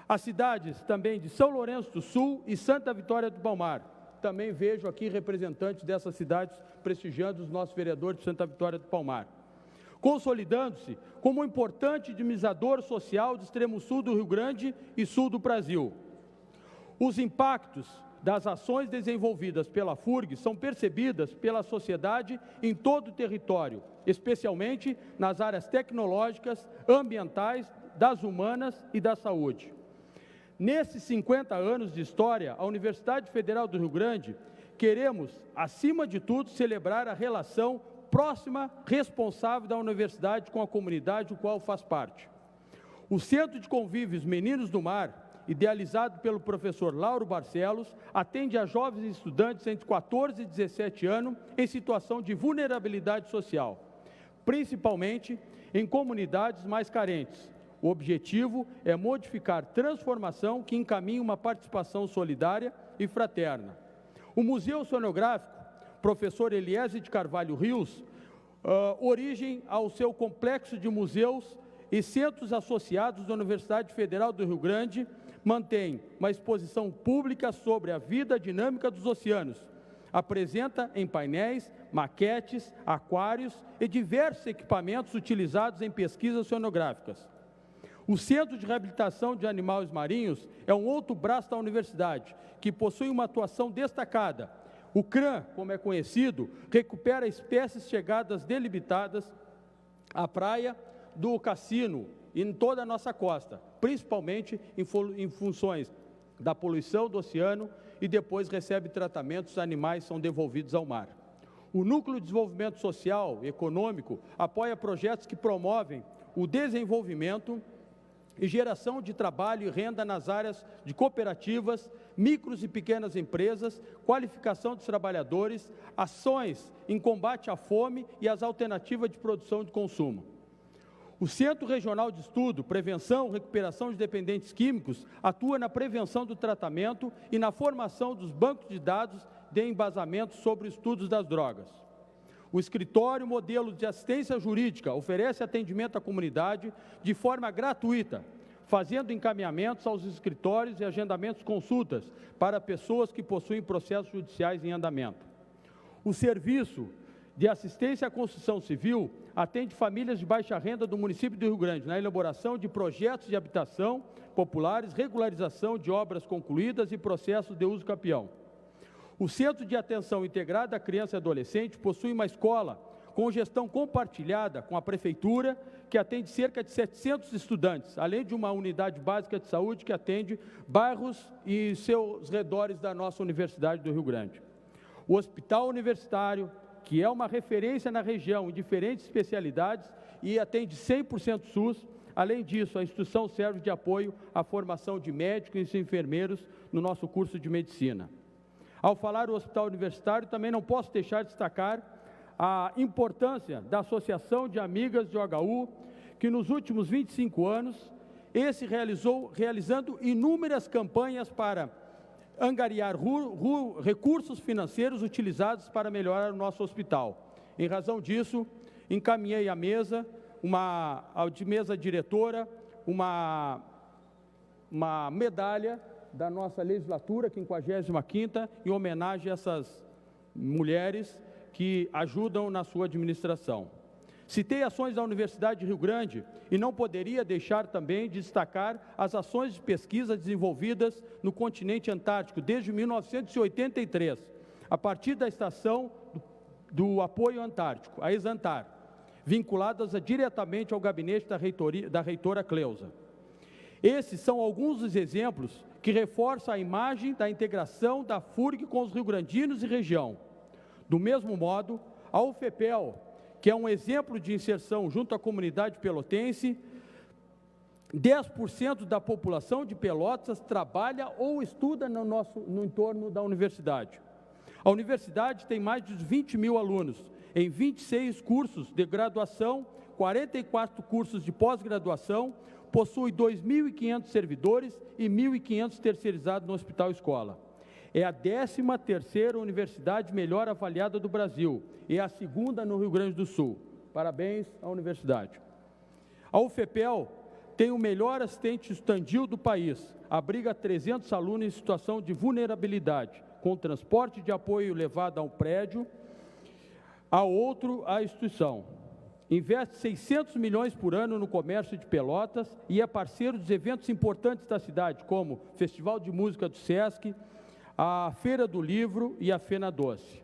as cidades também de São Lourenço do Sul e Santa Vitória do Palmar. Também vejo aqui representantes dessas cidades prestigiando os nossos vereadores de Santa Vitória do Palmar. Consolidando-se como um importante dinamizador social do extremo sul do Rio Grande e sul do Brasil. Os impactos das ações desenvolvidas pela FURG são percebidas pela sociedade em todo o território, especialmente nas áreas tecnológicas, ambientais, das humanas e da saúde. Nesses 50 anos de história, a Universidade Federal do Rio Grande, queremos, acima de tudo, celebrar a relação próxima, responsável da universidade com a comunidade do qual faz parte. O Centro de Convívios Meninos do Mar, idealizado pelo professor Lauro Barcelos, atende a jovens estudantes entre 14 e 17 anos em situação de vulnerabilidade social, principalmente em comunidades mais carentes, O objetivo é modificar transformação que encaminhe uma participação solidária e fraterna. O Museu Sonográfico, professor Eliese de Carvalho Rios, origem ao seu complexo de museus e centros associados da Universidade Federal do Rio Grande, mantém uma exposição pública sobre a vida dinâmica dos oceanos. Apresenta em painéis, maquetes, aquários e diversos equipamentos utilizados em pesquisas oceanográficas. O Centro de Reabilitação de Animais Marinhos é um outro braço da universidade, que possui uma atuação destacada. O CRAM, como é conhecido, recupera espécies chegadas delimitadas à praia do Cassino e em toda a nossa costa, principalmente em funções da poluição do oceano, e depois recebe tratamento, os animais são devolvidos ao mar. O Núcleo de Desenvolvimento Social e Econômico apoia projetos que promovem o desenvolvimento e geração de trabalho e renda nas áreas de cooperativas, micros e pequenas empresas, qualificação dos trabalhadores, ações em combate à fome e as alternativas de produção e de consumo. O Centro Regional de Estudo, Prevenção e Recuperação de Dependentes Químicos atua na prevenção do tratamento e na formação dos bancos de dados de embasamento sobre estudos das drogas. O Escritório Modelo de Assistência Jurídica oferece atendimento à comunidade de forma gratuita, fazendo encaminhamentos aos escritórios e agendamentos de consultas para pessoas que possuem processos judiciais em andamento. O Serviço de Assistência à Construção Civil atende famílias de baixa renda do município do Rio Grande na elaboração de projetos de habitação populares, regularização de obras concluídas e processos de uso capião. O Centro de Atenção Integrada à Criança e Adolescente possui uma escola com gestão compartilhada com a Prefeitura, que atende cerca de 700 estudantes, além de uma unidade básica de saúde que atende bairros e seus redores da nossa Universidade do Rio Grande. O Hospital Universitário, que é uma referência na região em diferentes especialidades e atende 100% SUS. Além disso, a instituição serve de apoio à formação de médicos e enfermeiros no nosso curso de medicina. Ao falar do Hospital Universitário, também não posso deixar de destacar a importância da Associação de Amigas de OHU, que nos últimos 25 anos, realizando inúmeras campanhas para angariar recursos financeiros utilizados para melhorar o nosso hospital. Em razão disso, encaminhei à mesa, de mesa diretora, uma medalha da nossa legislatura, 55ª, em homenagem a essas mulheres que ajudam na sua administração. Citei ações da Universidade de Rio Grande e não poderia deixar também de destacar as ações de pesquisa desenvolvidas no continente antártico desde 1983, a partir da Estação do Apoio Antártico, a ESANTAR, vinculadas diretamente ao gabinete da reitora Cleusa. Esses são alguns dos exemplos que reforçam a imagem da integração da FURG com os rio-grandinos e região. Do mesmo modo, a UFPEL, que é um exemplo de inserção junto à comunidade pelotense, 10% da população de Pelotas trabalha ou estuda no entorno da universidade. A universidade tem mais de 20 mil alunos, em 26 cursos de graduação, 44 cursos de pós-graduação, possui 2.500 servidores e 1.500 terceirizados no Hospital Escola. É a 13ª universidade melhor avaliada do Brasil e a 2ª no Rio Grande do Sul. Parabéns à universidade. A UFPEL tem o melhor assistente estudantil do país, abriga 300 alunos em situação de vulnerabilidade, com transporte de apoio levado a um prédio, a outro à instituição. Investe 600 milhões por ano no comércio de Pelotas e é parceiro de eventos importantes da cidade, como Festival de Música do Sesc, a Feira do Livro e a Fena Doce.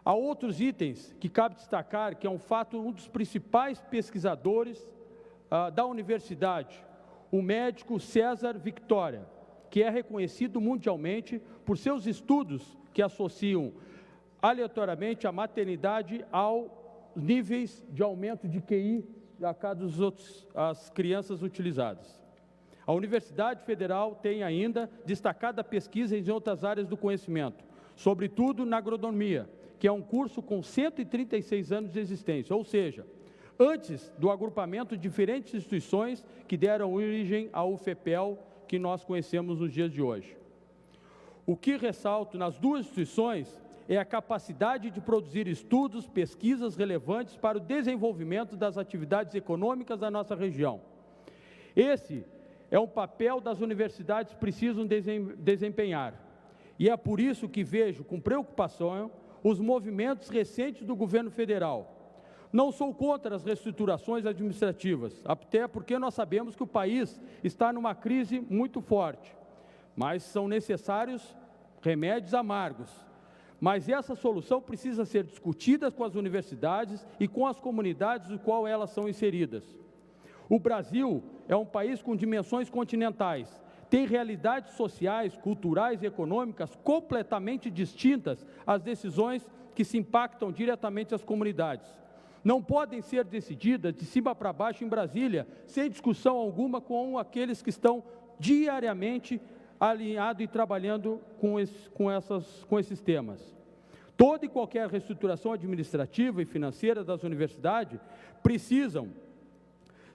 Há outros itens que cabe destacar, que é um dos principais pesquisadores da universidade, o médico César Victoria, que é reconhecido mundialmente por seus estudos que associam aleatoriamente a maternidade aos níveis de aumento de QI a cada as crianças utilizadas. A Universidade Federal tem ainda destacada pesquisa em outras áreas do conhecimento, sobretudo na agronomia, que é um curso com 136 anos de existência, ou seja, antes do agrupamento de diferentes instituições que deram origem à UFPEL que nós conhecemos nos dias de hoje. O que ressalto nas duas instituições é a capacidade de produzir estudos, pesquisas relevantes para o desenvolvimento das atividades econômicas da nossa região. Esse é um papel das universidades precisam desempenhar. E é por isso que vejo com preocupação os movimentos recentes do governo federal. Não sou contra as reestruturações administrativas, até porque nós sabemos que o país está numa crise muito forte, mas são necessários remédios amargos. Mas essa solução precisa ser discutida com as universidades e com as comunidades no qual elas são inseridas. O Brasil é um país com dimensões continentais, tem realidades sociais, culturais e econômicas completamente distintas às decisões que se impactam diretamente as comunidades. Não podem ser decididas de cima para baixo em Brasília, sem discussão alguma com aqueles que estão diariamente alinhados e trabalhando com esses temas. Toda e qualquer reestruturação administrativa e financeira das universidades precisam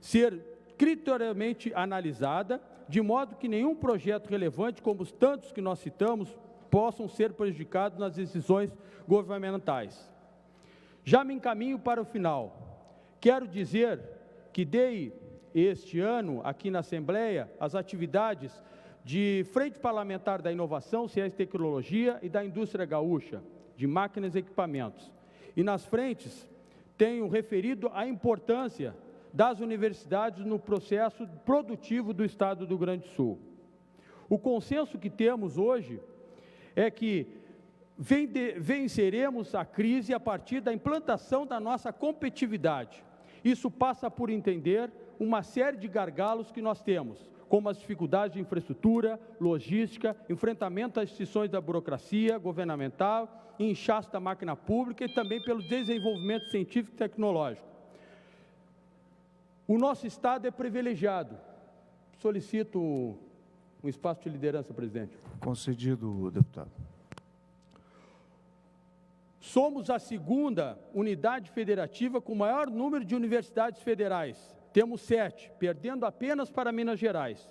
ser criteriosamente analisada, de modo que nenhum projeto relevante, como os tantos que nós citamos, possam ser prejudicados nas decisões governamentais. Já me encaminho para o final. Quero dizer que dei este ano, aqui na Assembleia, as atividades de Frente Parlamentar da Inovação, Ciência e Tecnologia e da Indústria Gaúcha, de máquinas e equipamentos. E nas frentes tenho referido a importância das universidades no processo produtivo do Estado do Rio Grande do Sul. O consenso que temos hoje é que venceremos a crise a partir da implantação da nossa competitividade. Isso passa por entender uma série de gargalos que nós temos, como as dificuldades de infraestrutura, logística, enfrentamento às instituições da burocracia governamental, inchaço da máquina pública e também pelo desenvolvimento científico e tecnológico. O nosso Estado é privilegiado. Solicito um espaço de liderança, presidente. Concedido, deputado. Somos a segunda unidade federativa com o maior número de universidades federais. Temos 7, perdendo apenas para Minas Gerais.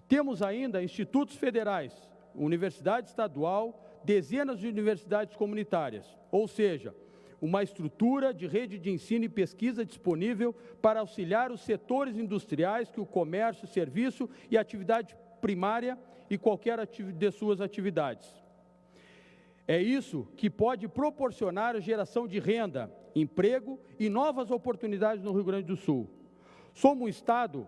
Temos ainda institutos federais, universidade estadual, dezenas de universidades comunitárias, ou seja, uma estrutura de rede de ensino e pesquisa disponível para auxiliar os setores industriais que o comércio, serviço e atividade primária e qualquer de suas atividades. É isso que pode proporcionar a geração de renda, emprego e novas oportunidades no Rio Grande do Sul. Somos um Estado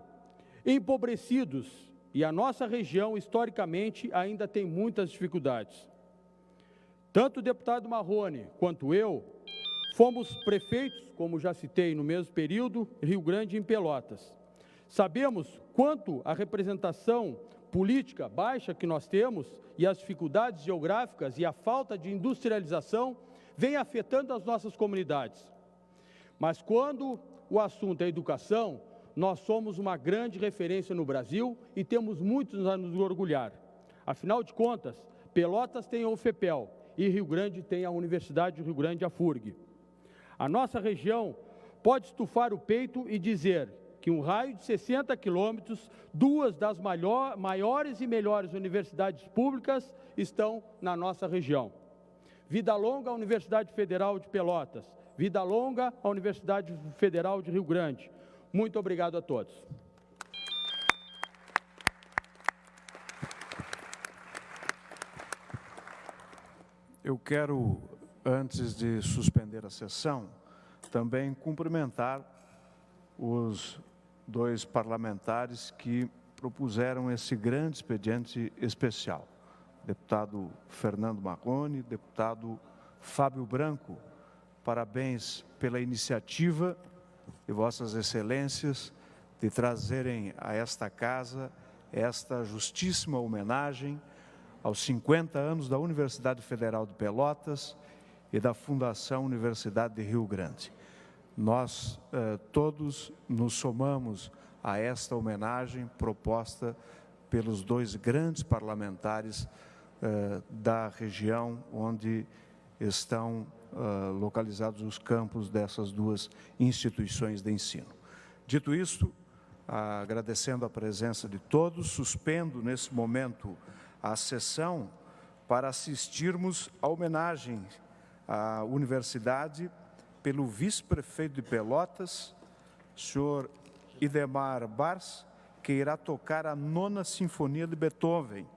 empobrecidos e a nossa região, historicamente, ainda tem muitas dificuldades. Tanto o deputado Marrone quanto eu fomos prefeitos, como já citei, no mesmo período, Rio Grande e em Pelotas. Sabemos quanto a representação política baixa que nós temos e as dificuldades geográficas e a falta de industrialização vem afetando as nossas comunidades. Mas quando o assunto é educação, nós somos uma grande referência no Brasil e temos muito a nos orgulhar. Afinal de contas, Pelotas tem a UFPEL e Rio Grande tem a Universidade do Rio Grande, a FURG. A nossa região pode estufar o peito e dizer que um raio de 60 quilômetros, duas das maiores e melhores universidades públicas estão na nossa região. Vida longa à Universidade Federal de Pelotas, vida longa à Universidade Federal de Rio Grande. Muito obrigado a todos. Eu quero, antes de suspender a sessão, também cumprimentar os dois parlamentares que propuseram esse grande expediente especial. Deputado Fernando Marrone, deputado Fábio Branco, parabéns pela iniciativa de Vossas Excelências de trazerem a esta casa esta justíssima homenagem aos 50 anos da Universidade Federal de Pelotas e da Fundação Universidade de Rio Grande. Nós todos nos somamos a esta homenagem proposta pelos dois grandes parlamentares da região onde estão localizados os campos dessas duas instituições de ensino. Dito isto, agradecendo a presença de todos, suspendo nesse momento a sessão para assistirmos à homenagem à universidade pelo vice-prefeito de Pelotas, senhor Idemar Bars, que irá tocar a 9ª Sinfonia de Beethoven.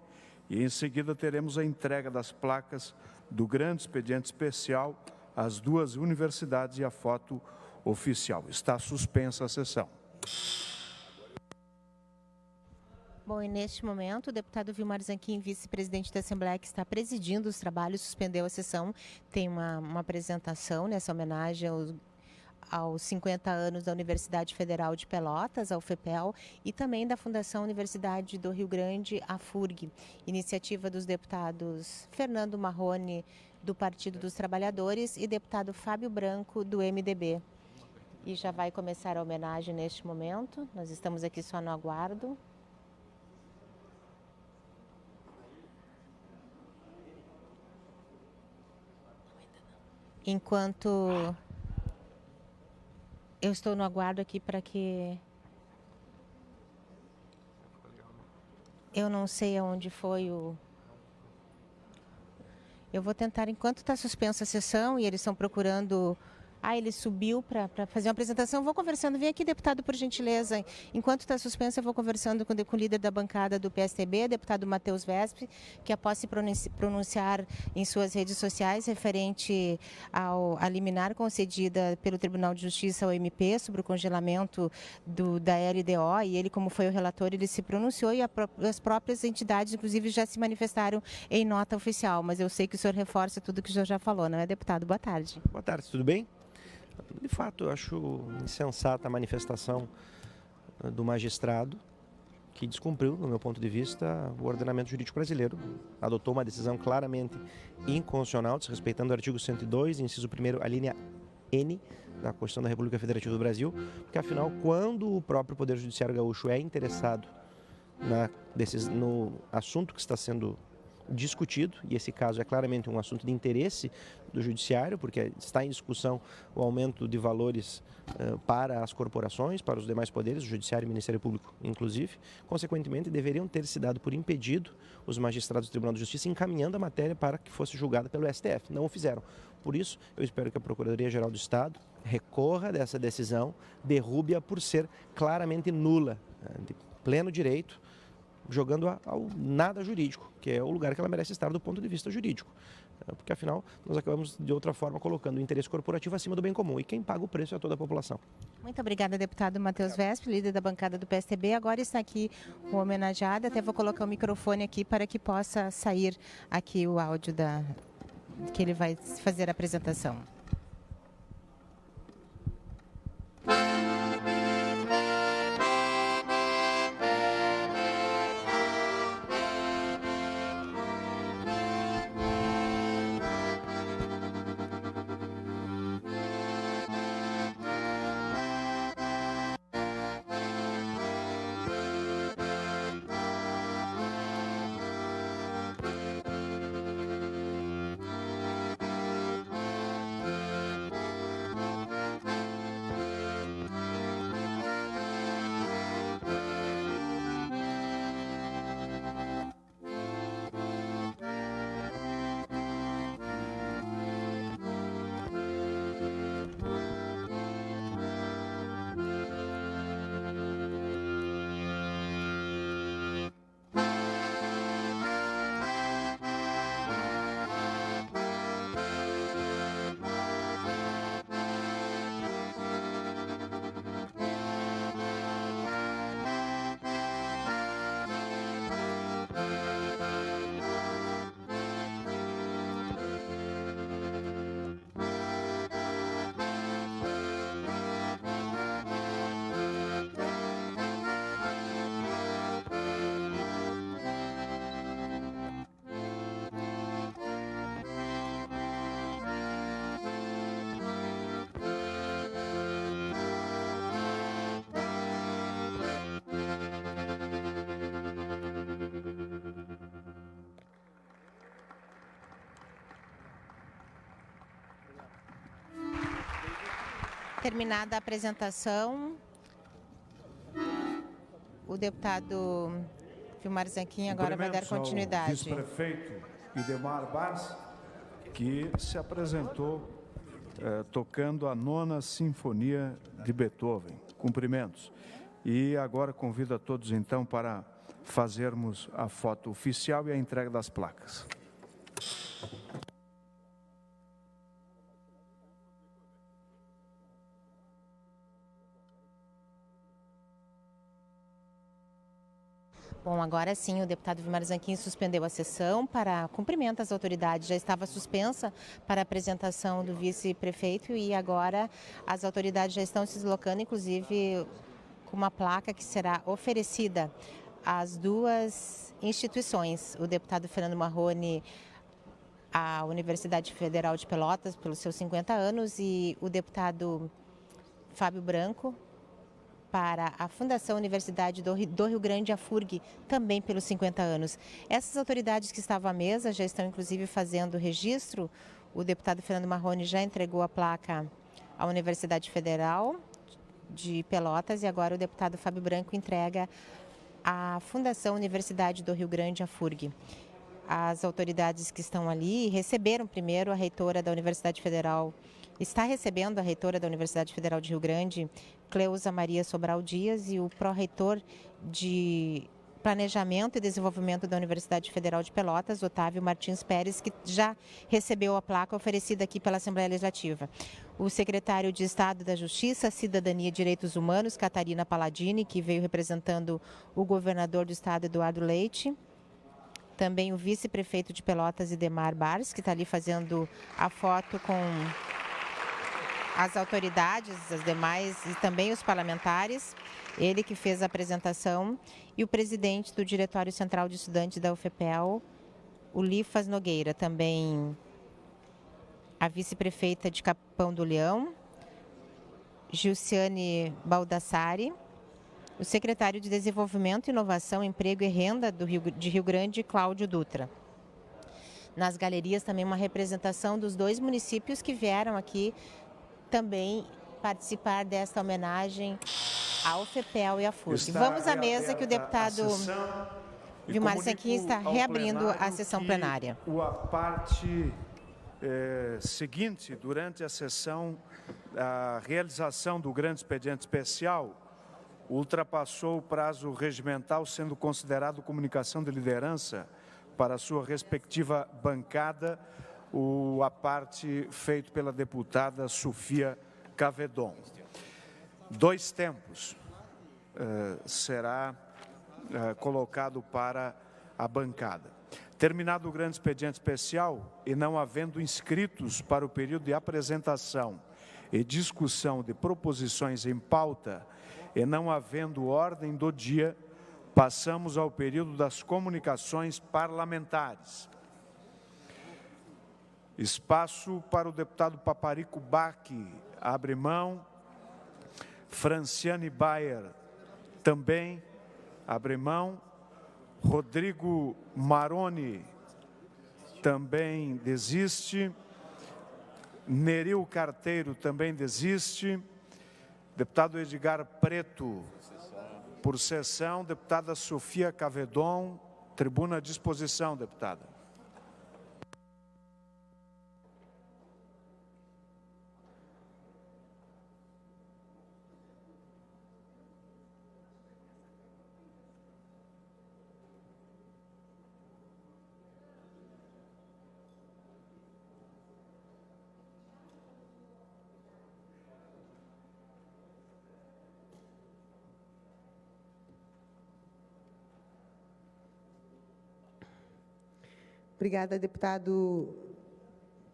E em seguida teremos a entrega das placas do grande expediente especial às duas universidades e a foto oficial. Está suspensa a sessão. Bom, e neste momento, o deputado Vilmar Zanquim, vice-presidente da Assembleia, que está presidindo os trabalhos, suspendeu a sessão. Tem uma apresentação nessa homenagem aos 50 anos da Universidade Federal de Pelotas, a UFPEL, e também da Fundação Universidade do Rio Grande, a FURG, iniciativa dos deputados Fernando Marrone, do Partido dos Trabalhadores, e deputado Fábio Branco, do MDB. E já vai começar a homenagem neste momento, nós estamos aqui só no aguardo. Enquanto eu estou no aguardo aqui para que... Eu não sei aonde foi o... Eu vou tentar, enquanto está suspensa a sessão e eles estão procurando... ele subiu para fazer uma apresentação. Vou conversando. Vem aqui, deputado, por gentileza. Enquanto está suspensa, eu vou conversando com o líder da bancada do PSDB, deputado Matheus Vesp, que após se pronunciar em suas redes sociais referente à liminar concedida pelo Tribunal de Justiça ao MP sobre o congelamento da LDO, e ele, como foi o relator, ele se pronunciou e as próprias entidades, inclusive, já se manifestaram em nota oficial. Mas eu sei que o senhor reforça tudo que o senhor já falou, não é, deputado? Boa tarde. Boa tarde, tudo bem? De fato, eu acho insensata a manifestação do magistrado que descumpriu, no meu ponto de vista, o ordenamento jurídico brasileiro. Adotou uma decisão claramente inconstitucional, desrespeitando o artigo 102, inciso 1º, a linha N da Constituição da República Federativa do Brasil, porque, afinal, quando o próprio Poder Judiciário gaúcho é interessado no assunto que está sendo discutido, e esse caso é claramente um assunto de interesse do Judiciário, porque está em discussão o aumento de valores para as corporações, para os demais poderes, o Judiciário e o Ministério Público, inclusive. Consequentemente, deveriam ter se dado por impedido os magistrados do Tribunal de Justiça encaminhando a matéria para que fosse julgada pelo STF. Não o fizeram. Por isso, eu espero que a Procuradoria-Geral do Estado recorra dessa decisão, derrube-a por ser claramente nula, de pleno direito, jogando ao nada jurídico, que é o lugar que ela merece estar do ponto de vista jurídico. Porque, afinal, nós acabamos, de outra forma, colocando o interesse corporativo acima do bem comum. E quem paga o preço é toda a população. Muito obrigada, deputado Matheus Vesp, líder da bancada do PSDB. Agora está aqui o homenageado. Até vou colocar o microfone aqui para que possa sair aqui o áudio que ele vai fazer a apresentação. terminada a apresentação, o deputado Vilmar Zanquim agora vai dar continuidade. Vice-prefeito Idemar Bars, que se apresentou tocando a 9ª Sinfonia de Beethoven. Cumprimentos. E agora convido a todos, então, para fazermos a foto oficial e a entrega das placas. Bom, agora sim, o deputado Vilmar Zanquim suspendeu a sessão para cumprimento às autoridades. Já estava suspensa para a apresentação do vice-prefeito e agora as autoridades já estão se deslocando, inclusive com uma placa que será oferecida às duas instituições. O deputado Fernando Marrone, à Universidade Federal de Pelotas, pelos seus 50 anos, e o deputado Fábio Branco, para a Fundação Universidade do Rio Grande, a FURG, também pelos 50 anos. Essas autoridades que estavam à mesa já estão, inclusive, fazendo o registro. O deputado Fernando Marrone já entregou a placa à Universidade Federal de Pelotas e agora o deputado Fábio Branco entrega à Fundação Universidade do Rio Grande, a FURG. As autoridades que estão ali receberam primeiro a reitora da Universidade Federal, está recebendo a reitora da Universidade Federal de Rio Grande, Cleusa Maria Sobral Dias, e o pró-reitor de Planejamento e Desenvolvimento da Universidade Federal de Pelotas, Otávio Martins Pérez, que já recebeu a placa oferecida aqui pela Assembleia Legislativa. O secretário de Estado da Justiça, Cidadania e Direitos Humanos, Catarina Palladini, que veio representando o governador do estado, Eduardo Leite. Também o vice-prefeito de Pelotas, Idemar Bars, que está ali fazendo a foto com as autoridades, as demais e também os parlamentares, ele que fez a apresentação, e o presidente do Diretório Central de Estudantes da UFPEL, o Lifas Nogueira, também a vice-prefeita de Capão do Leão, Gilciane Baldassari, o secretário de Desenvolvimento, Inovação, Emprego e Renda de Rio Grande, Cláudio Dutra. Nas galerias também uma representação dos dois municípios que vieram aqui também participar desta homenagem ao FEPEL e à FURG. Vamos à mesa que o deputado Vilmar Zanquim está reabrindo a sessão plenária. A parte seguinte, durante a sessão, a realização do grande expediente especial ultrapassou o prazo regimental, sendo considerado comunicação de liderança para a sua respectiva bancada, a parte feita pela deputada Sofia Cavedon. 2 tempos será colocado para a bancada. Terminado o grande expediente especial e não havendo inscritos para o período de apresentação e discussão de proposições em pauta e não havendo ordem do dia, passamos ao período das comunicações parlamentares. Espaço para o deputado Paparico Bacchi, abre mão. Franciane Bayer, também abre mão. Rodrigo Maroni, também desiste. Neril Carteiro, também desiste. Deputado Edgar Preto, por sessão. Deputada Sofia Cavedon, tribuna à disposição, deputada. Obrigada, deputado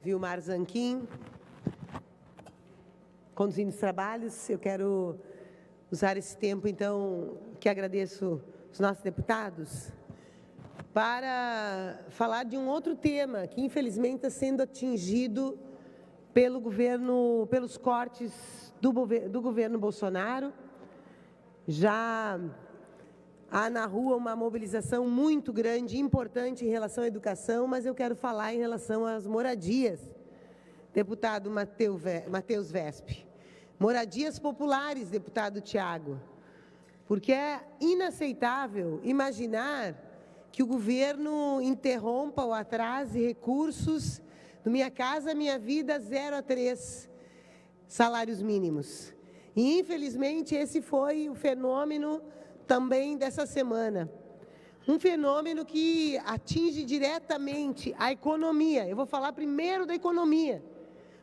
Vilmar Zanquim. Conduzindo os trabalhos, eu quero usar esse tempo, então, que agradeço os nossos deputados, para falar de um outro tema que, infelizmente, está sendo atingido pelo governo, pelos cortes do governo Bolsonaro. Já há na rua uma mobilização muito grande, importante em relação à educação, mas eu quero falar em relação às moradias. Deputado Matheus Vesp, Moradias populares, deputado Tiago, porque é inaceitável imaginar que o governo interrompa ou atrase recursos do Minha Casa Minha Vida 0 a 3 salários mínimos. E, infelizmente, esse foi o fenômeno também dessa semana. Um fenômeno que atinge diretamente a economia. Eu vou falar primeiro da economia,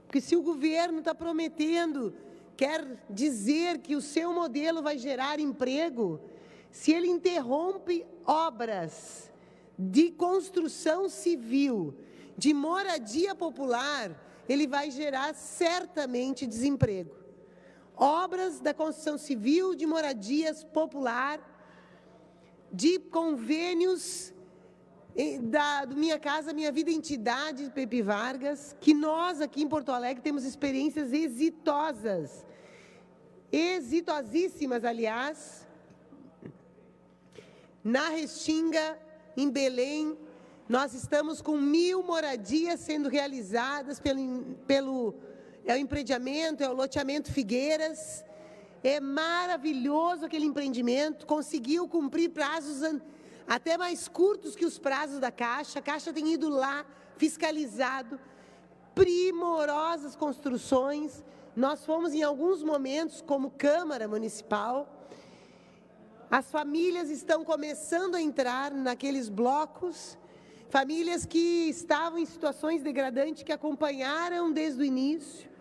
porque se o governo está prometendo, quer dizer que o seu modelo vai gerar emprego, se ele interrompe obras de construção civil, de moradia popular, ele vai gerar certamente desemprego. Obras da construção civil, de moradias popular, de convênios do Minha Casa Minha Vida Entidade, Pepe Vargas, que nós aqui em Porto Alegre temos experiências exitosas, exitosíssimas, aliás. Na Restinga, em Belém, nós estamos com 1.000 moradias sendo realizadas pelo empreendimento, é o loteamento Figueiras. É maravilhoso aquele empreendimento, conseguiu cumprir prazos até mais curtos que os prazos da Caixa. A Caixa tem ido lá, fiscalizado, primorosas construções. Nós fomos em alguns momentos como Câmara Municipal. As famílias estão começando a entrar naqueles blocos, famílias que estavam em situações degradantes, que acompanharam desde o início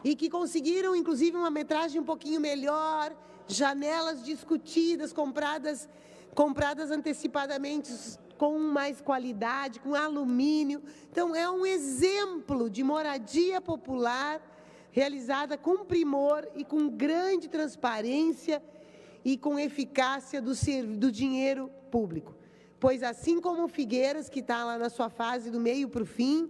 e que conseguiram, inclusive, uma metragem um pouquinho melhor, janelas discutidas, compradas antecipadamente com mais qualidade, com alumínio. Então, é um exemplo de moradia popular realizada com primor e com grande transparência e com eficácia do dinheiro público. Pois, assim como o Figueiras, que está lá na sua fase do meio para o fim,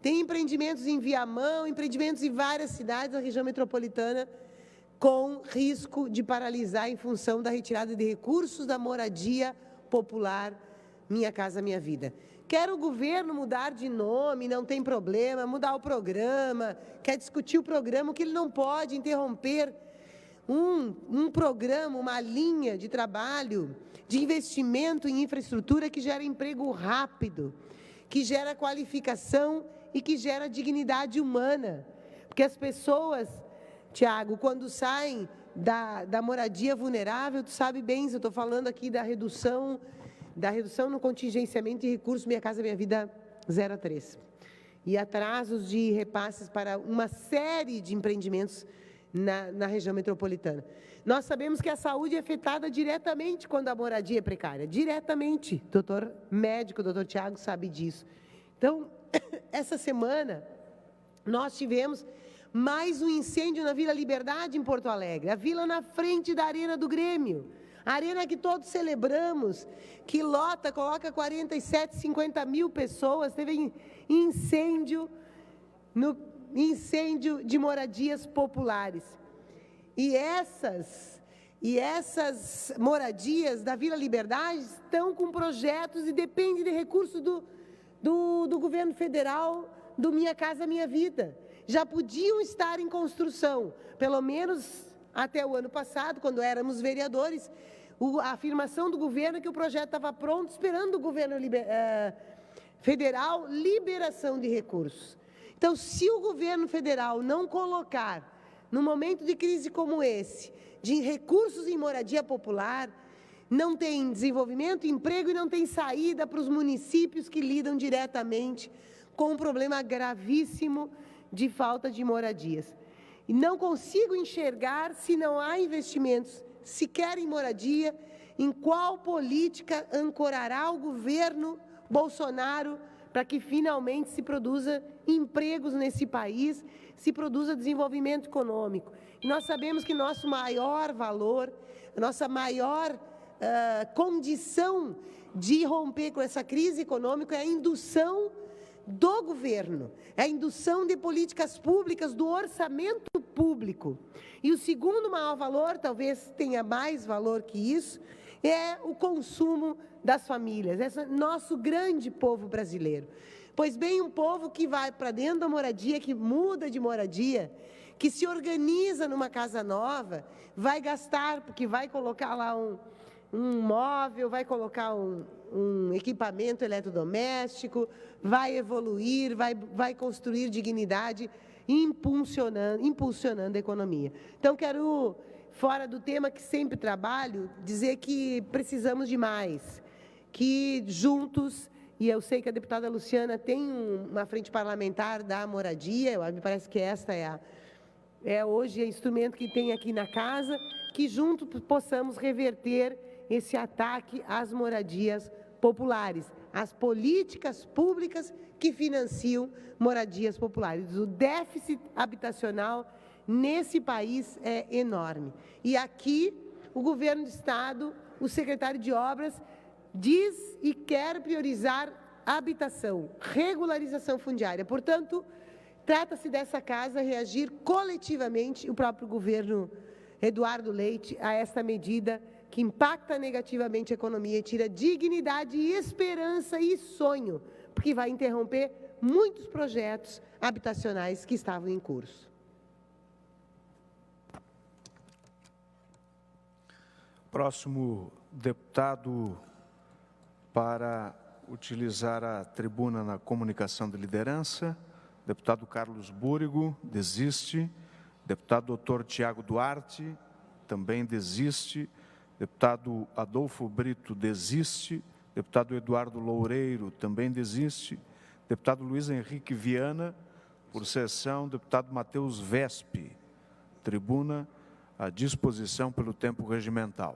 tem empreendimentos em Viamão, empreendimentos em várias cidades da região metropolitana, com risco de paralisar em função da retirada de recursos da moradia popular Minha Casa Minha Vida. Quer o governo mudar de nome, não tem problema, mudar o programa, quer discutir o programa, o que ele não pode interromper um programa, uma linha de trabalho, de investimento em infraestrutura que gera emprego rápido, que gera qualificação e que gera dignidade humana. Porque as pessoas, Tiago, quando saem da moradia vulnerável, tu sabe bem, eu estou falando aqui da redução no contingenciamento de recursos Minha Casa Minha Vida 0 a 3. E atrasos de repasses para uma série de empreendimentos na região metropolitana. Nós sabemos que a saúde é afetada diretamente quando a moradia é precária. Diretamente. Doutor médico, doutor Tiago, sabe disso. Então, essa semana, nós tivemos mais um incêndio na Vila Liberdade, em Porto Alegre. A vila na frente da Arena do Grêmio. A arena que todos celebramos, que lota, coloca 47, 50 mil pessoas. Teve incêndio de moradias populares. E essas moradias da Vila Liberdade estão com projetos e dependem de recursos do governo federal, do Minha Casa Minha Vida. Já podiam estar em construção, pelo menos até o ano passado, quando éramos vereadores, a afirmação do governo é que o projeto estava pronto, esperando o governo federal liberação de recursos. Então, se o governo federal não colocar, num momento de crise como esse, de recursos em moradia popular, não tem desenvolvimento, emprego e não tem saída para os municípios que lidam diretamente com um problema gravíssimo de falta de moradias. E não consigo enxergar, se não há investimentos sequer em moradia, em qual política ancorará o governo Bolsonaro para que finalmente se produza empregos nesse país, se produza desenvolvimento econômico. E nós sabemos que nosso maior valor, nossa maior condição de romper com essa crise econômica é a indução do governo, é a indução de políticas públicas, do orçamento público. E o segundo maior valor, talvez tenha mais valor que isso, é o consumo das famílias, esse é nosso grande povo brasileiro. Pois bem, um povo que vai para dentro da moradia, que muda de moradia, que se organiza numa casa nova, vai gastar, porque vai colocar lá um móvel, vai colocar um equipamento eletrodoméstico, vai evoluir, vai construir dignidade, impulsionando a economia. Então, quero, fora do tema que sempre trabalho, dizer que precisamos de mais, que juntos, e eu sei que a deputada Luciana tem uma frente parlamentar da moradia, me parece que esta hoje o instrumento que tem aqui na casa, que juntos possamos reverter esse ataque às moradias populares, às políticas públicas que financiam moradias populares. O déficit habitacional nesse país é enorme. E aqui, o governo do Estado, o secretário de Obras, diz e quer priorizar a habitação, regularização fundiária. Portanto, trata-se dessa casa reagir coletivamente, o próprio governo Eduardo Leite, a esta medida que impacta negativamente a economia e tira dignidade, esperança e sonho, porque vai interromper muitos projetos habitacionais que estavam em curso. Próximo deputado para utilizar a tribuna na comunicação de liderança, deputado Carlos Búrigo, desiste. Deputado Dr. Tiago Duarte, também desiste. Deputado Adolfo Brito, desiste. Deputado Eduardo Loureiro, também desiste. Deputado Luiz Henrique Viana, por sessão, deputado Matheus Vespe, tribuna à disposição pelo tempo regimental.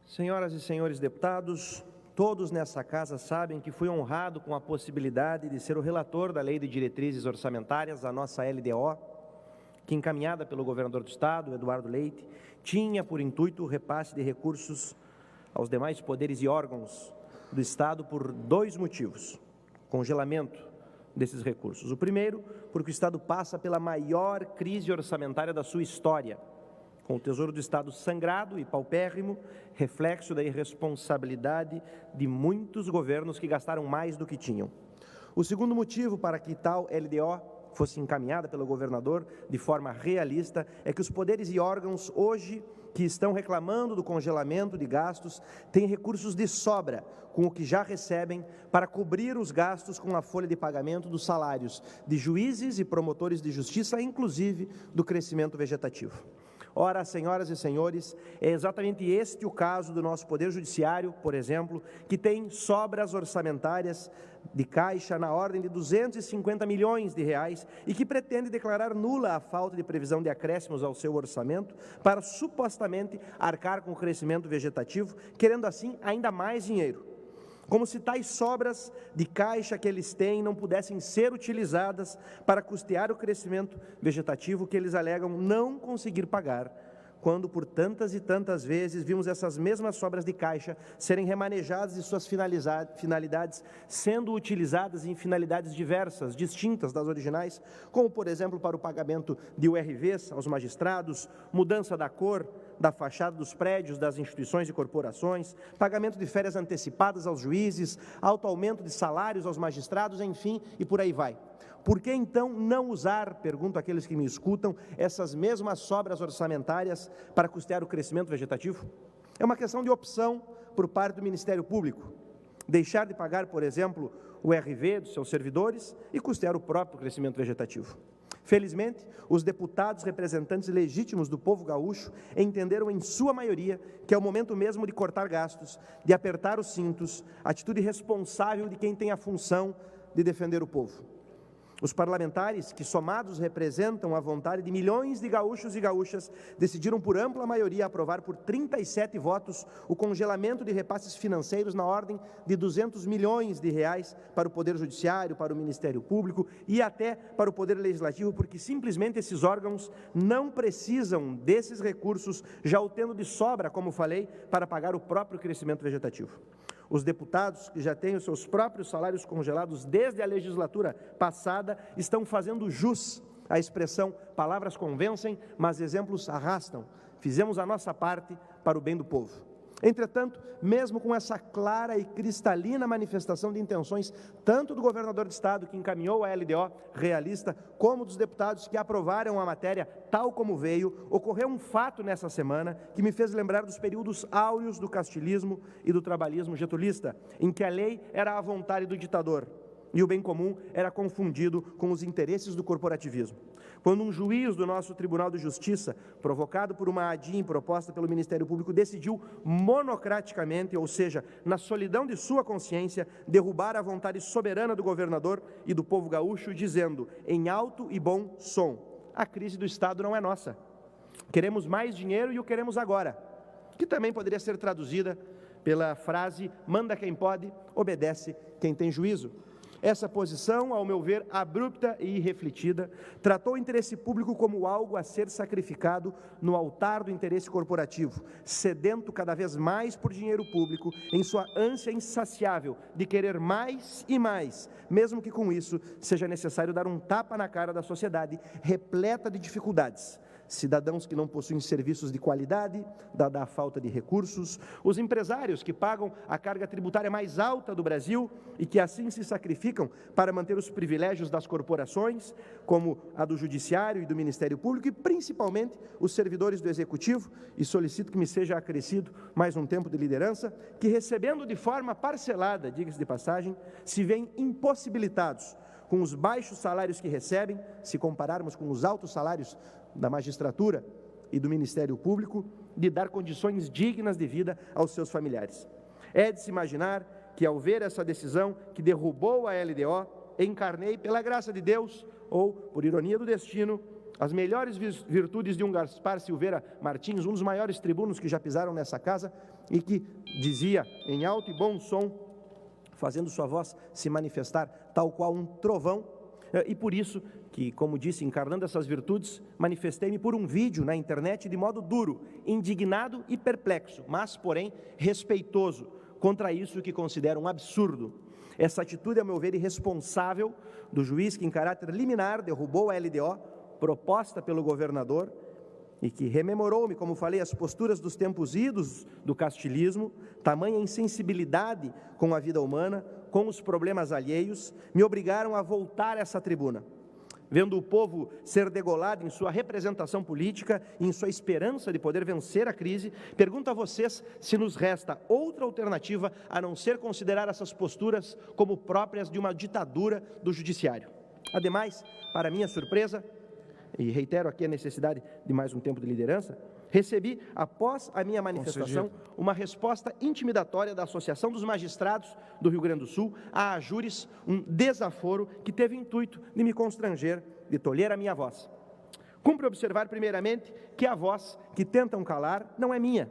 Senhoras e senhores deputados, todos nessa casa sabem que fui honrado com a possibilidade de ser o relator da Lei de Diretrizes Orçamentárias, a nossa LDO, que, encaminhada pelo governador do Estado, Eduardo Leite, tinha por intuito o repasse de recursos aos demais poderes e órgãos do Estado por dois motivos: congelamento desses recursos. O primeiro, porque o Estado passa pela maior crise orçamentária da sua história, com o Tesouro do Estado sangrado e paupérrimo, reflexo da irresponsabilidade de muitos governos que gastaram mais do que tinham. O segundo motivo para que tal LDO fosse encaminhada pelo governador de forma realista é que os poderes e órgãos hoje que estão reclamando do congelamento de gastos têm recursos de sobra com o que já recebem para cobrir os gastos com a folha de pagamento dos salários de juízes e promotores de justiça, inclusive do crescimento vegetativo. Ora, senhoras e senhores, é exatamente este o caso do nosso Poder Judiciário, por exemplo, que tem sobras orçamentárias de caixa na ordem de 250 milhões de reais e que pretende declarar nula a falta de previsão de acréscimos ao seu orçamento para supostamente arcar com o crescimento vegetativo, querendo assim ainda mais dinheiro. Como se tais sobras de caixa que eles têm não pudessem ser utilizadas para custear o crescimento vegetativo que eles alegam não conseguir pagar, quando por tantas e tantas vezes vimos essas mesmas sobras de caixa serem remanejadas de suas finalidades, sendo utilizadas em finalidades diversas, distintas das originais, como, por exemplo, para o pagamento de URVs aos magistrados, mudança da cor da fachada dos prédios das instituições e corporações, pagamento de férias antecipadas aos juízes, alto aumento de salários aos magistrados, enfim, e por aí vai. Por que então não usar, pergunto àqueles que me escutam, essas mesmas sobras orçamentárias para custear o crescimento vegetativo? É uma questão de opção por parte do Ministério Público. Deixar de pagar, por exemplo, o RV dos seus servidores e custear o próprio crescimento vegetativo. Felizmente, os deputados representantes legítimos do povo gaúcho entenderam em sua maioria que é o momento mesmo de cortar gastos, de apertar os cintos, atitude responsável de quem tem a função de defender o povo. Os parlamentares, que somados representam a vontade de milhões de gaúchos e gaúchas, decidiram por ampla maioria aprovar por 37 votos o congelamento de repasses financeiros na ordem de 200 milhões de reais para o Poder Judiciário, para o Ministério Público e até para o Poder Legislativo, porque simplesmente esses órgãos não precisam desses recursos, já o tendo de sobra, como falei, para pagar o próprio crescimento vegetativo. Os deputados, que já têm os seus próprios salários congelados desde a legislatura passada, estão fazendo jus à expressão palavras convencem, mas exemplos arrastam. Fizemos a nossa parte para o bem do povo. Entretanto, mesmo com essa clara e cristalina manifestação de intenções, tanto do governador de Estado, que encaminhou a LDO realista, como dos deputados que aprovaram a matéria tal como veio, ocorreu um fato nessa semana que me fez lembrar dos períodos áureos do castilismo e do trabalhismo getulista, em que a lei era a vontade do ditador e o bem comum era confundido com os interesses do corporativismo. Quando um juiz do nosso Tribunal de Justiça, provocado por uma ADIM proposta pelo Ministério Público, decidiu monocraticamente, ou seja, na solidão de sua consciência, derrubar a vontade soberana do governador e do povo gaúcho, dizendo, em alto e bom som, a crise do Estado não é nossa. Queremos mais dinheiro e o queremos agora, que também poderia ser traduzida pela frase, manda quem pode, obedece quem tem juízo. Essa posição, ao meu ver, abrupta e irrefletida, tratou o interesse público como algo a ser sacrificado no altar do interesse corporativo, sedento cada vez mais por dinheiro público, em sua ânsia insaciável de querer mais e mais, mesmo que com isso seja necessário dar um tapa na cara da sociedade repleta de dificuldades. Cidadãos que não possuem serviços de qualidade, dada a falta de recursos, os empresários que pagam a carga tributária mais alta do Brasil e que assim se sacrificam para manter os privilégios das corporações, como a do Judiciário e do Ministério Público, e principalmente os servidores do Executivo, e solicito que me seja acrescido mais um tempo de liderança, que recebendo de forma parcelada, diga-se de passagem, se veem impossibilitados com os baixos salários que recebem, se compararmos com os altos salários da magistratura e do Ministério Público, de dar condições dignas de vida aos seus familiares. É de se imaginar que, ao ver essa decisão que derrubou a LDO, encarnei, pela graça de Deus, ou por ironia do destino, as melhores virtudes de um Gaspar Silveira Martins, um dos maiores tribunos que já pisaram nessa casa, e que dizia em alto e bom som, fazendo sua voz se manifestar tal qual um trovão, e por isso que, como disse, encarnando essas virtudes, manifestei-me por um vídeo na internet de modo duro, indignado e perplexo, mas, porém, respeitoso, contra isso que considero um absurdo. Essa atitude, a meu ver, irresponsável do juiz que, em caráter liminar, derrubou a LDO, proposta pelo governador, e que rememorou-me, como falei, as posturas dos tempos idos do castilismo, tamanha insensibilidade com a vida humana, com os problemas alheios, me obrigaram a voltar a essa tribuna. Vendo o povo ser degolado em sua representação política e em sua esperança de poder vencer a crise, pergunto a vocês se nos resta outra alternativa a não ser considerar essas posturas como próprias de uma ditadura do judiciário. Ademais, para minha surpresa, e reitero aqui a necessidade de mais um tempo de liderança, recebi, após a minha manifestação, uma resposta intimidatória da Associação dos Magistrados do Rio Grande do Sul, a AJURES, um desaforo que teve o intuito de me constranger, de tolher a minha voz. Cumpre observar, primeiramente, que a voz que tentam calar não é minha,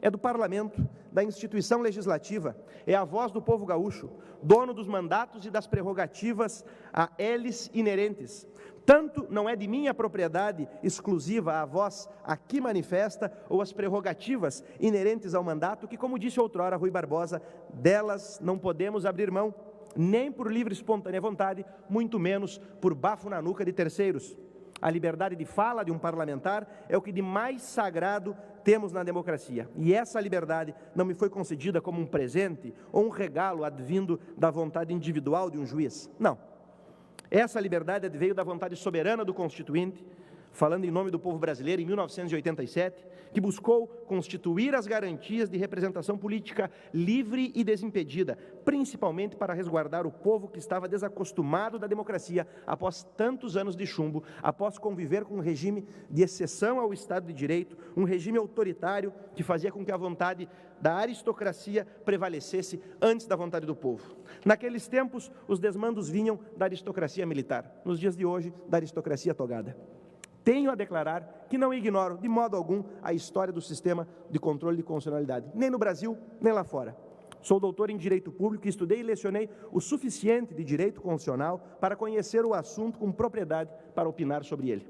é do Parlamento, da instituição legislativa, é a voz do povo gaúcho, dono dos mandatos e das prerrogativas a eles inerentes. Tanto não é de minha propriedade exclusiva a voz aqui manifesta ou as prerrogativas inerentes ao mandato, que, como disse outrora Rui Barbosa, delas não podemos abrir mão, nem por livre e espontânea vontade, muito menos por bafo na nuca de terceiros. A liberdade de fala de um parlamentar é o que de mais sagrado temos na democracia. E essa liberdade não me foi concedida como um presente ou um regalo advindo da vontade individual de um juiz. Não. Essa liberdade veio da vontade soberana do Constituinte, falando em nome do povo brasileiro, em 1987, que buscou constituir as garantias de representação política livre e desimpedida, principalmente para resguardar o povo que estava desacostumado da democracia após tantos anos de chumbo, após conviver com um regime de exceção ao Estado de Direito, um regime autoritário que fazia com que a vontade da aristocracia prevalecesse antes da vontade do povo. Naqueles tempos, os desmandos vinham da aristocracia militar, nos dias de hoje, da aristocracia togada. Tenho a declarar que não ignoro, de modo algum, a história do sistema de controle de constitucionalidade, nem no Brasil, nem lá fora. Sou doutor em Direito Público e estudei e lecionei o suficiente de Direito Constitucional para conhecer o assunto com propriedade para opinar sobre ele.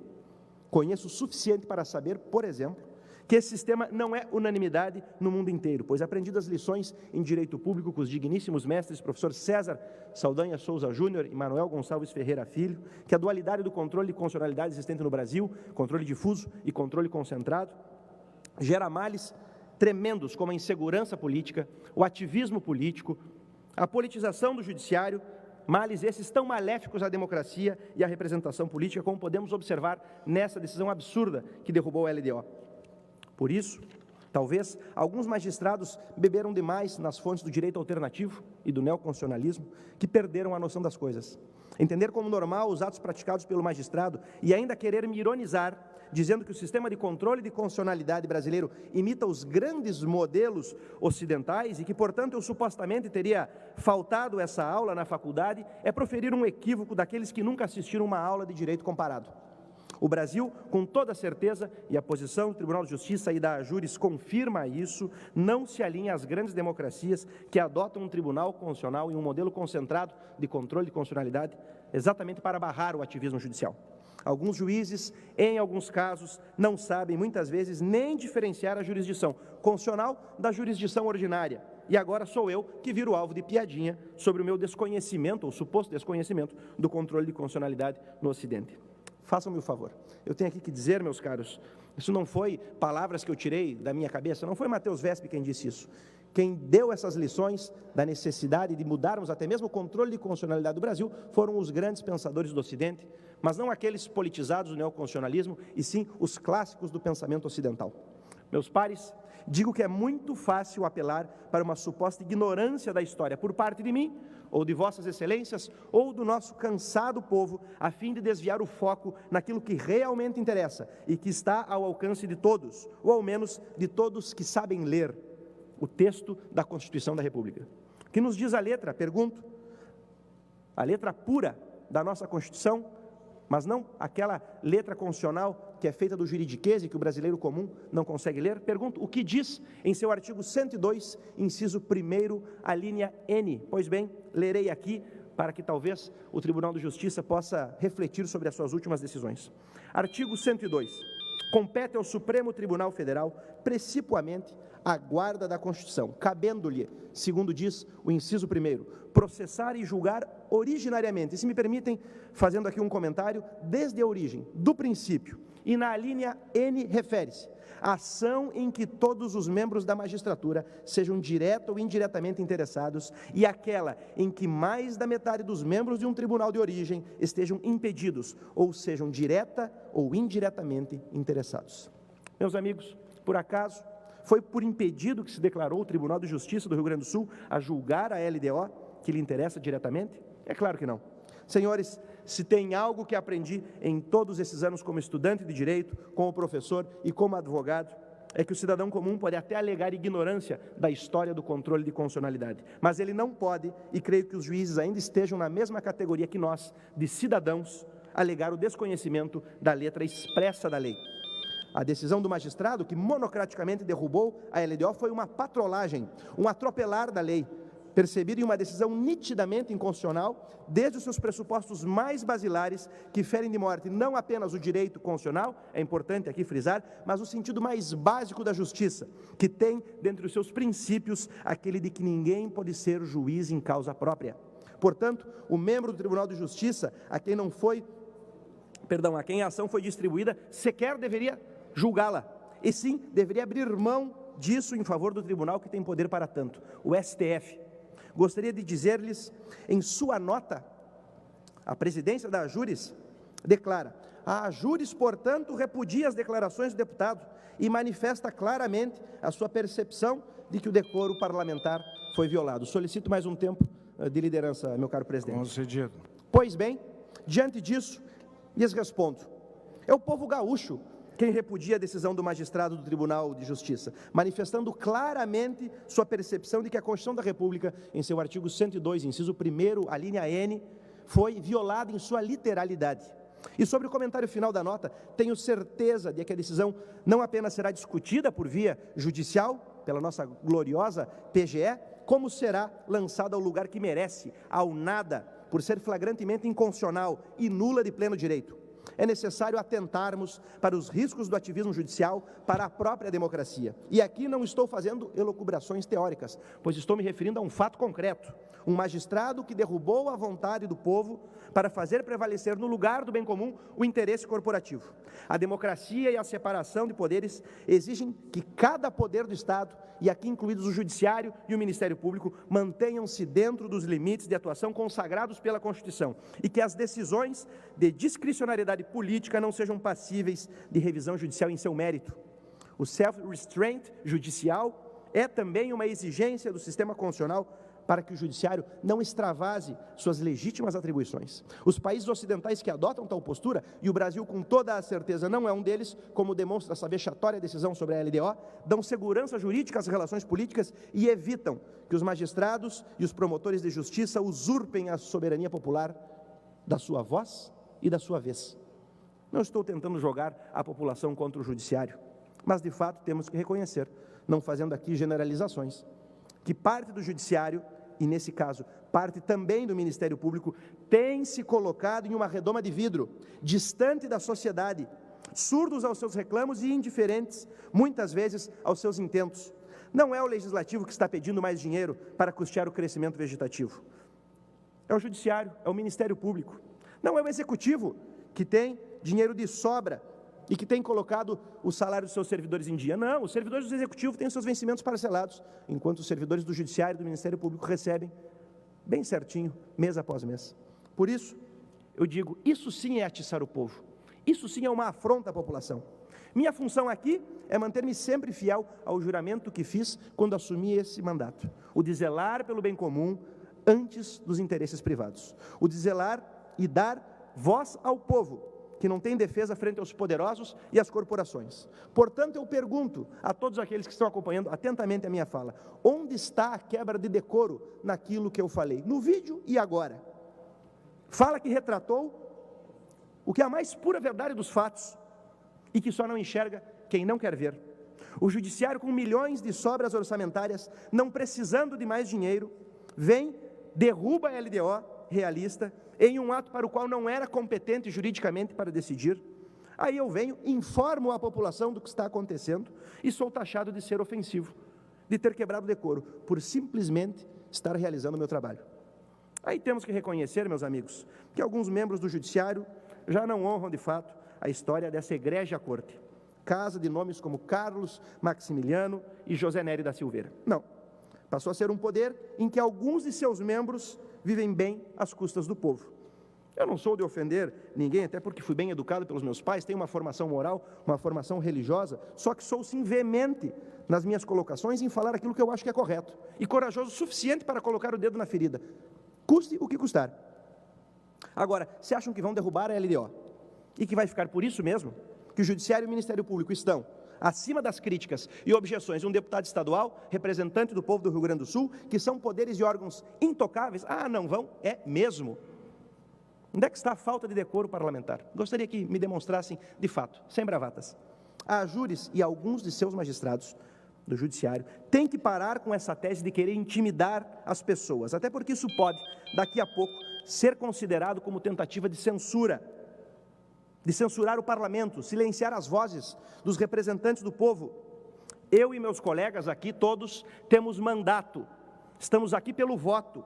Conheço o suficiente para saber, por exemplo, que esse sistema não é unanimidade no mundo inteiro, pois aprendi das lições em Direito Público com os digníssimos mestres professor César Saldanha Souza Júnior e Manuel Gonçalves Ferreira Filho, que a dualidade do controle de constitucionalidade existente no Brasil, controle difuso e controle concentrado, gera males tremendos como a insegurança política, o ativismo político, a politização do judiciário, males esses tão maléficos à democracia e à representação política, como podemos observar nessa decisão absurda que derrubou o LDO. Por isso, talvez alguns magistrados beberam demais nas fontes do direito alternativo e do neoconstitucionalismo, que perderam a noção das coisas. Entender como normal os atos praticados pelo magistrado e ainda querer me ironizar, dizendo que o sistema de controle de constitucionalidade brasileiro imita os grandes modelos ocidentais e que, portanto, eu supostamente teria faltado essa aula na faculdade, é proferir um equívoco daqueles que nunca assistiram uma aula de direito comparado. O Brasil, com toda certeza, e a posição do Tribunal de Justiça e da AJURES confirma isso, não se alinha às grandes democracias que adotam um tribunal constitucional e um modelo concentrado de controle de constitucionalidade exatamente para barrar o ativismo judicial. Alguns juízes, em alguns casos, não sabem, muitas vezes, nem diferenciar a jurisdição constitucional da jurisdição ordinária. E agora sou eu que viro alvo de piadinha sobre o meu desconhecimento, ou suposto desconhecimento, do controle de constitucionalidade no Ocidente. Façam-me o favor. Eu tenho aqui que dizer, meus caros, isso não foi palavras que eu tirei da minha cabeça, não foi Matheus Vespe quem disse isso. Quem deu essas lições da necessidade de mudarmos até mesmo o controle de constitucionalidade do Brasil foram os grandes pensadores do Ocidente, mas não aqueles politizados do neoconstitucionalismo, e sim os clássicos do pensamento ocidental. Meus pares, digo que é muito fácil apelar para uma suposta ignorância da história por parte de mim, ou de vossas excelências, ou do nosso cansado povo, a fim de desviar o foco naquilo que realmente interessa e que está ao alcance de todos, ou ao menos de todos que sabem ler o texto da Constituição da República. O que nos diz a letra? Pergunto. A letra pura da nossa Constituição, mas não aquela letra constitucional que é feita do juridiquês e que o brasileiro comum não consegue ler. Pergunto, o que diz em seu artigo 102, inciso 1º, a linha N? Pois bem, lerei aqui para que talvez o Tribunal de Justiça possa refletir sobre as suas últimas decisões. Artigo 102. Compete ao Supremo Tribunal Federal, precipuamente, a guarda da Constituição, cabendo-lhe, segundo diz o inciso 1º, processar e julgar originariamente, e se me permitem, fazendo aqui um comentário, desde a origem, do princípio, e na linha N refere-se, ação em que todos os membros da magistratura sejam direta ou indiretamente interessados e aquela em que mais da metade dos membros de um tribunal de origem estejam impedidos ou sejam direta ou indiretamente interessados. Meus amigos, por acaso, foi por impedido que se declarou o Tribunal de Justiça do Rio Grande do Sul a julgar a LDO que lhe interessa diretamente? É claro que não. Senhores, se tem algo que aprendi em todos esses anos como estudante de direito, como professor e como advogado, é que o cidadão comum pode até alegar ignorância da história do controle de constitucionalidade, mas ele não pode, e creio que os juízes ainda estejam na mesma categoria que nós, de cidadãos, alegar o desconhecimento da letra expressa da lei. A decisão do magistrado, que monocraticamente derrubou a LDO, foi uma patrolagem, um atropelar da lei, percebido em uma decisão nitidamente inconstitucional, desde os seus pressupostos mais basilares, que ferem de morte não apenas o direito constitucional, é importante aqui frisar, mas o sentido mais básico da justiça, que tem, dentre os seus princípios, aquele de que ninguém pode ser juiz em causa própria. Portanto, o membro do Tribunal de Justiça, a quem a ação foi distribuída, sequer deveria julgá-la, e sim, deveria abrir mão disso em favor do tribunal que tem poder para tanto, o STF. Gostaria de dizer-lhes, em sua nota, a presidência da AJURES declara: a AJURES, portanto, repudia as declarações do deputado e manifesta claramente a sua percepção de que o decoro parlamentar foi violado. Solicito mais um tempo de liderança, meu caro presidente. Concedido. Pois bem, diante disso, lhes respondo: é o povo gaúcho quem repudia a decisão do magistrado do Tribunal de Justiça, manifestando claramente sua percepção de que a Constituição da República, em seu artigo 102, inciso 1º, a linha N, foi violada em sua literalidade. E sobre o comentário final da nota, tenho certeza de que a decisão não apenas será discutida por via judicial, pela nossa gloriosa PGE, como será lançada ao lugar que merece, ao nada, por ser flagrantemente inconstitucional e nula de pleno direito. é necessário atentarmos para os riscos do ativismo judicial para a própria democracia. E aqui não estou fazendo elucubrações teóricas, pois estou me referindo a um fato concreto. Um magistrado que derrubou a vontade do povo para fazer prevalecer no lugar do bem comum o interesse corporativo. A democracia e a separação de poderes exigem que cada poder do Estado, e aqui incluídos o Judiciário e o Ministério Público, mantenham-se dentro dos limites de atuação consagrados pela Constituição e que as decisões de discricionariedade política não sejam passíveis de revisão judicial em seu mérito. O self-restraint judicial é também uma exigência do sistema constitucional para que o judiciário não extravase suas legítimas atribuições. Os países ocidentais que adotam tal postura, e o Brasil com toda a certeza não é um deles, como demonstra essa vexatória decisão sobre a LDO, dão segurança jurídica às relações políticas e evitam que os magistrados e os promotores de justiça usurpem a soberania popular da sua voz e da sua vez. Não estou tentando jogar a população contra o judiciário, mas de fato temos que reconhecer, não fazendo aqui generalizações, que parte do judiciário, e nesse caso, parte também do Ministério Público, tem se colocado em uma redoma de vidro, distante da sociedade, surdos aos seus reclamos e indiferentes, muitas vezes, aos seus intentos. Não é o Legislativo que está pedindo mais dinheiro para custear o crescimento vegetativo. É o Judiciário, é o Ministério Público. Não é o Executivo que tem dinheiro de sobra e que tem colocado o salário dos seus servidores em dia. Não, os servidores do Executivo têm os seus vencimentos parcelados, enquanto os servidores do Judiciário e do Ministério Público recebem bem certinho, mês após mês. Por isso, eu digo, isso sim é atiçar o povo, isso sim é uma afronta à população. Minha função aqui é manter-me sempre fiel ao juramento que fiz quando assumi esse mandato, o de zelar pelo bem comum antes dos interesses privados, o de zelar e dar voz ao povo, que não tem defesa frente aos poderosos e às corporações. Portanto, eu pergunto a todos aqueles que estão acompanhando atentamente a minha fala, onde está a quebra de decoro naquilo que eu falei, no vídeo e agora? Fala que retratou o que é a mais pura verdade dos fatos e que só não enxerga quem não quer ver. O Judiciário, com milhões de sobras orçamentárias, não precisando de mais dinheiro, vem, derruba a LDO realista, em um ato para o qual não era competente juridicamente para decidir. Aí eu venho, informo a população do que está acontecendo e sou taxado de ser ofensivo, de ter quebrado o decoro, por simplesmente estar realizando o meu trabalho. Aí temos que reconhecer, meus amigos, que alguns membros do Judiciário já não honram de fato a história dessa egrégia corte, casa de nomes como Carlos Maximiliano e José Nery da Silveira. Não, passou a ser um poder em que alguns de seus membros vivem bem às custas do povo. Eu não sou de ofender ninguém, até porque fui bem educado pelos meus pais, tenho uma formação moral, uma formação religiosa, só que sou sim veemente nas minhas colocações em falar aquilo que eu acho que é correto, e corajoso o suficiente para colocar o dedo na ferida, custe o que custar. Agora, se acham que vão derrubar a LDO, e que vai ficar por isso mesmo, que o Judiciário e o Ministério Público estão acima das críticas e objeções de um deputado estadual, representante do povo do Rio Grande do Sul, que são poderes e órgãos intocáveis, não vão, é mesmo. Onde é que está a falta de decoro parlamentar? Gostaria que me demonstrassem, de fato, sem bravatas. A júris e alguns de seus magistrados do Judiciário têm que parar com essa tese de querer intimidar as pessoas, até porque isso pode, daqui a pouco, ser considerado como tentativa de censurar o parlamento, silenciar as vozes dos representantes do povo. Eu e meus colegas aqui, todos, temos mandato, estamos aqui pelo voto,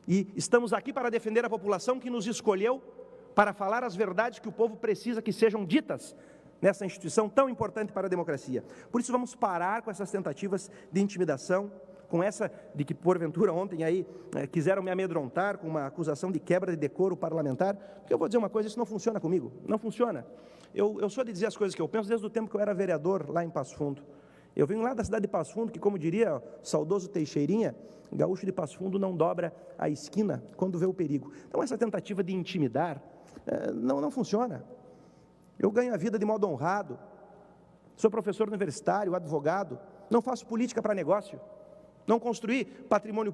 e estamos aqui para defender a população que nos escolheu para falar as verdades que o povo precisa que sejam ditas nessa instituição tão importante para a democracia. Por isso vamos parar com essas tentativas de intimidação, com essa de que porventura ontem aí quiseram me amedrontar com uma acusação de quebra de decoro parlamentar, porque eu vou dizer uma coisa, isso não funciona comigo, não funciona. Eu sou de dizer as coisas que eu penso desde o tempo que eu era vereador lá em Passo Fundo. Eu venho lá da cidade de Passo Fundo, que, como diria o saudoso Teixeirinha, gaúcho de Passo Fundo não dobra a esquina quando vê o perigo. Então essa tentativa de intimidar não funciona. Eu ganho a vida de modo honrado, sou professor universitário, advogado, não faço política para negócio, não construí patrimônio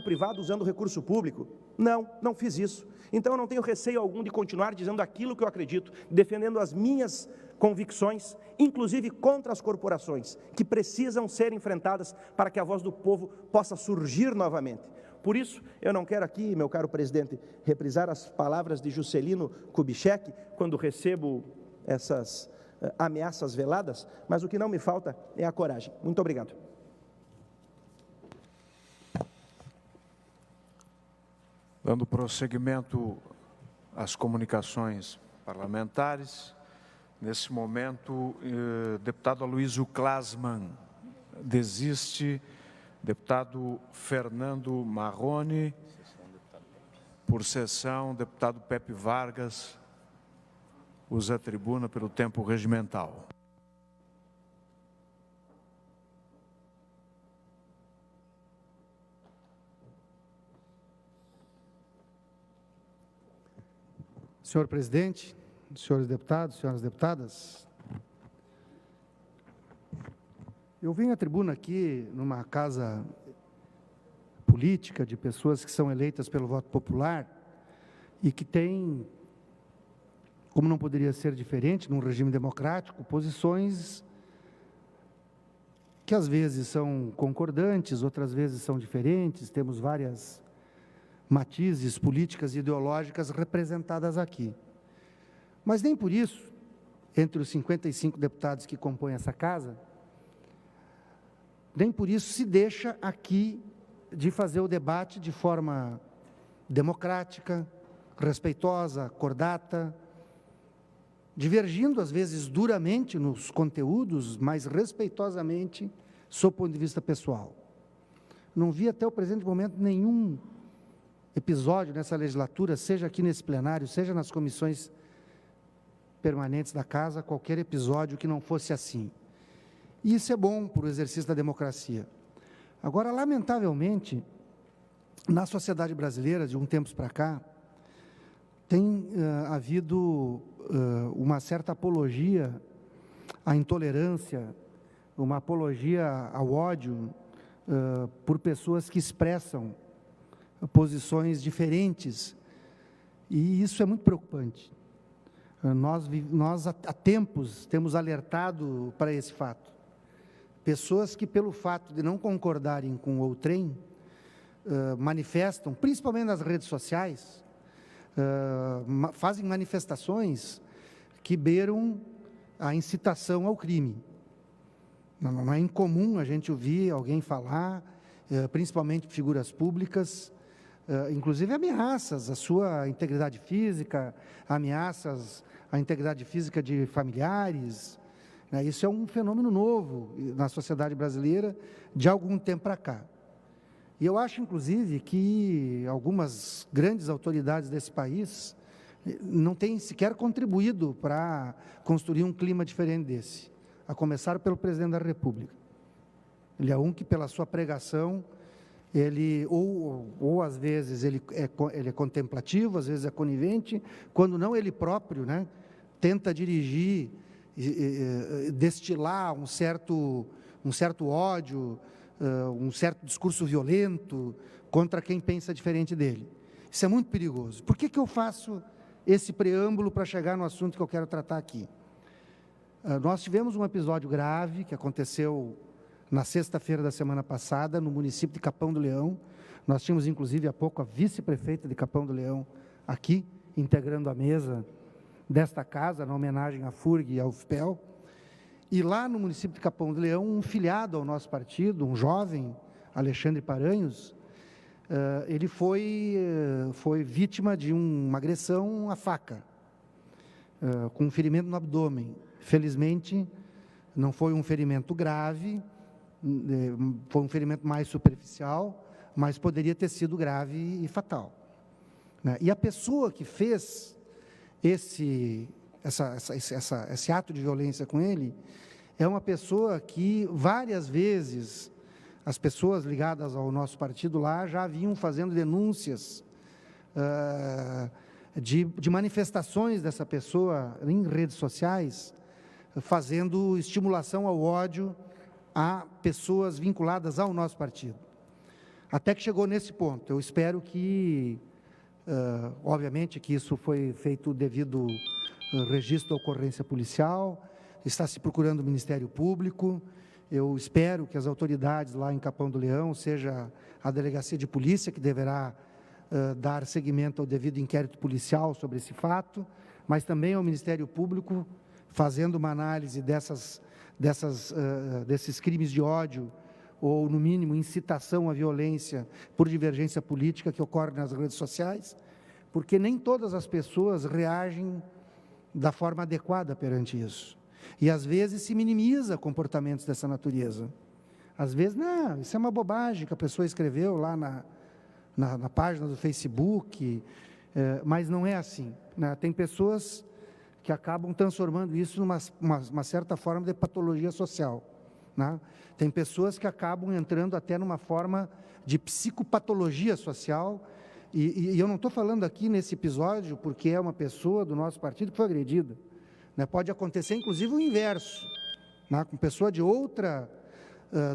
privado usando recurso público. Não fiz isso. Então eu não tenho receio algum de continuar dizendo aquilo que eu acredito, defendendo as minhas convicções, inclusive contra as corporações, que precisam ser enfrentadas para que a voz do povo possa surgir novamente. Por isso, eu não quero aqui, meu caro presidente, reprisar as palavras de Juscelino Kubitschek, quando recebo essas ameaças veladas, mas o que não me falta é a coragem. Muito obrigado. Dando prosseguimento às comunicações parlamentares, nesse momento, deputado Aloysio Klasman desiste, deputado Fernando Marrone, por sessão, deputado Pepe Vargas usa a tribuna pelo tempo regimental. Senhor presidente, senhores deputados, senhoras deputadas, eu venho à tribuna aqui numa casa política de pessoas que são eleitas pelo voto popular e que têm, como não poderia ser diferente num regime democrático, posições que às vezes são concordantes, outras vezes são diferentes, temos várias matizes políticas e ideológicas representadas aqui. Mas nem por isso, entre os 55 deputados que compõem essa casa, nem por isso se deixa aqui de fazer o debate de forma democrática, respeitosa, cordata, divergindo às vezes duramente nos conteúdos, mas respeitosamente, sob o ponto de vista pessoal. Não vi até o presente momento nenhum episódio nessa legislatura, seja aqui nesse plenário, seja nas comissões permanentes da casa, qualquer episódio que não fosse assim. E isso é bom para o exercício da democracia. Agora, lamentavelmente, na sociedade brasileira, de um tempo para cá, tem havido uma certa apologia à intolerância, uma apologia ao ódio por pessoas que expressam posições diferentes, e isso é muito preocupante. Nós há tempos temos alertado para esse fato. Pessoas que, pelo fato de não concordarem com o outrem, manifestam, principalmente nas redes sociais, fazem manifestações que beiram a incitação ao crime. Não é incomum a gente ouvir alguém falar, principalmente figuras públicas, inclusive ameaças à sua integridade física, ameaças à integridade física de familiares. Isso é um fenômeno novo na sociedade brasileira de algum tempo para cá. E eu acho, inclusive, que algumas grandes autoridades desse país não têm sequer contribuído para construir um clima diferente desse, a começar pelo presidente da República. Ele é um que, pela sua pregação, ele ou às vezes ele é contemplativo, às vezes é conivente, quando não ele próprio, tenta dirigir, destilar um certo ódio, um certo discurso violento contra quem pensa diferente dele. Isso é muito perigoso. Por que eu faço esse preâmbulo para chegar no assunto que eu quero tratar aqui? Nós tivemos um episódio grave que aconteceu na sexta-feira da semana passada, no município de Capão do Leão. Nós tínhamos, inclusive, há pouco, a vice-prefeita de Capão do Leão aqui, integrando a mesa desta casa, na homenagem à FURG e à UFPEL. E lá no município de Capão do Leão, um filiado ao nosso partido, um jovem, Alexandre Paranhos, ele foi vítima de uma agressão à faca, com um ferimento no abdômen. Felizmente, não foi um ferimento grave, foi um ferimento mais superficial, mas poderia ter sido grave e fatal. E a pessoa que fez esse ato de violência com ele é uma pessoa que várias vezes as pessoas ligadas ao nosso partido lá já vinham fazendo denúncias de manifestações dessa pessoa em redes sociais, fazendo estimulação ao ódio a pessoas vinculadas ao nosso partido. Até que chegou nesse ponto. Eu espero que, obviamente, que isso foi feito devido registro da ocorrência policial, está se procurando o Ministério Público, Eu espero que as autoridades lá em Capão do Leão, seja a Delegacia de Polícia, que deverá dar seguimento ao devido inquérito policial sobre esse fato, mas também ao Ministério Público, fazendo uma análise desses crimes de ódio, ou, no mínimo, incitação à violência por divergência política que ocorre nas redes sociais, porque nem todas as pessoas reagem da forma adequada perante isso. E, às vezes, se minimiza comportamentos dessa natureza. Às vezes, não, isso é uma bobagem que a pessoa escreveu lá na página do Facebook, mas não é assim, né? Tem pessoas que acabam transformando isso numa certa forma de patologia social, né? Tem pessoas que acabam entrando até numa forma de psicopatologia social, e eu não estou falando aqui nesse episódio porque é uma pessoa do nosso partido que foi agredida, né? Pode acontecer, inclusive, o inverso, né? Com pessoa de outra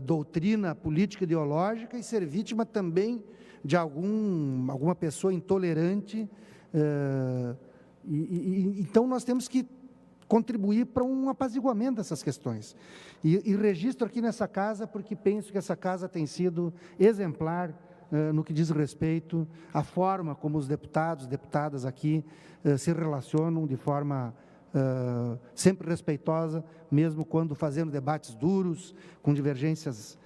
doutrina política ideológica e ser vítima também de alguma pessoa intolerante. Então, nós temos que contribuir para um apaziguamento dessas questões. E registro aqui nessa casa, porque penso que essa casa tem sido exemplar no que diz respeito à forma como os deputados, deputadas aqui se relacionam de forma sempre respeitosa, mesmo quando fazendo debates duros, com divergências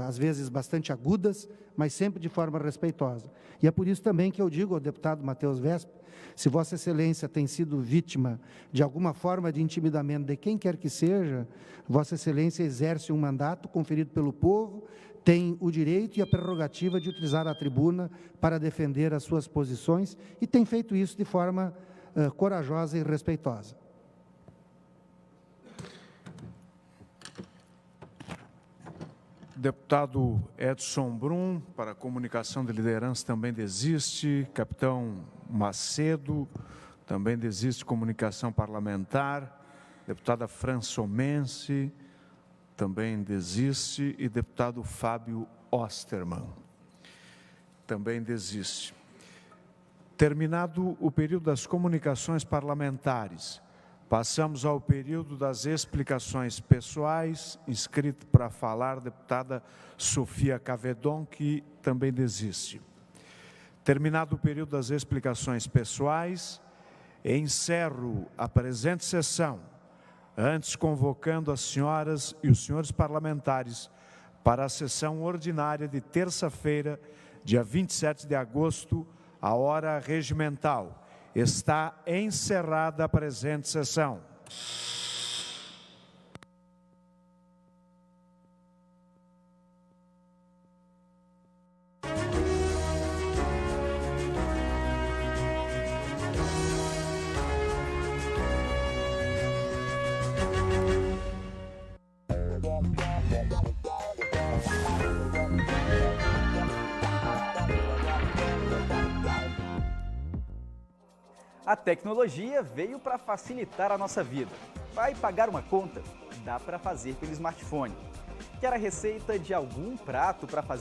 às vezes bastante agudas, mas sempre de forma respeitosa. E é por isso também que eu digo ao deputado Matheus Wesp, se Vossa Excelência tem sido vítima de alguma forma de intimidamento de quem quer que seja, Vossa Excelência exerce um mandato conferido pelo povo, tem o direito e a prerrogativa de utilizar a tribuna para defender as suas posições e tem feito isso de forma corajosa e respeitosa. Deputado Edson Brum, para a comunicação de liderança também desiste. Capitão Macedo, também desiste comunicação parlamentar. Deputada Françomense, também desiste. E deputado Fábio Osterman, também desiste. Terminado o período das comunicações parlamentares, passamos ao período das explicações pessoais. Inscrito para falar, a deputada Sofia Cavedon, que também desiste. Terminado o período das explicações pessoais, encerro a presente sessão, antes convocando as senhoras e os senhores parlamentares para a sessão ordinária de terça-feira, dia 27 de agosto, a hora regimental. Está encerrada a presente sessão. A tecnologia veio para facilitar a nossa vida. Vai pagar uma conta? Dá para fazer pelo smartphone. Quer a receita de algum prato para fazer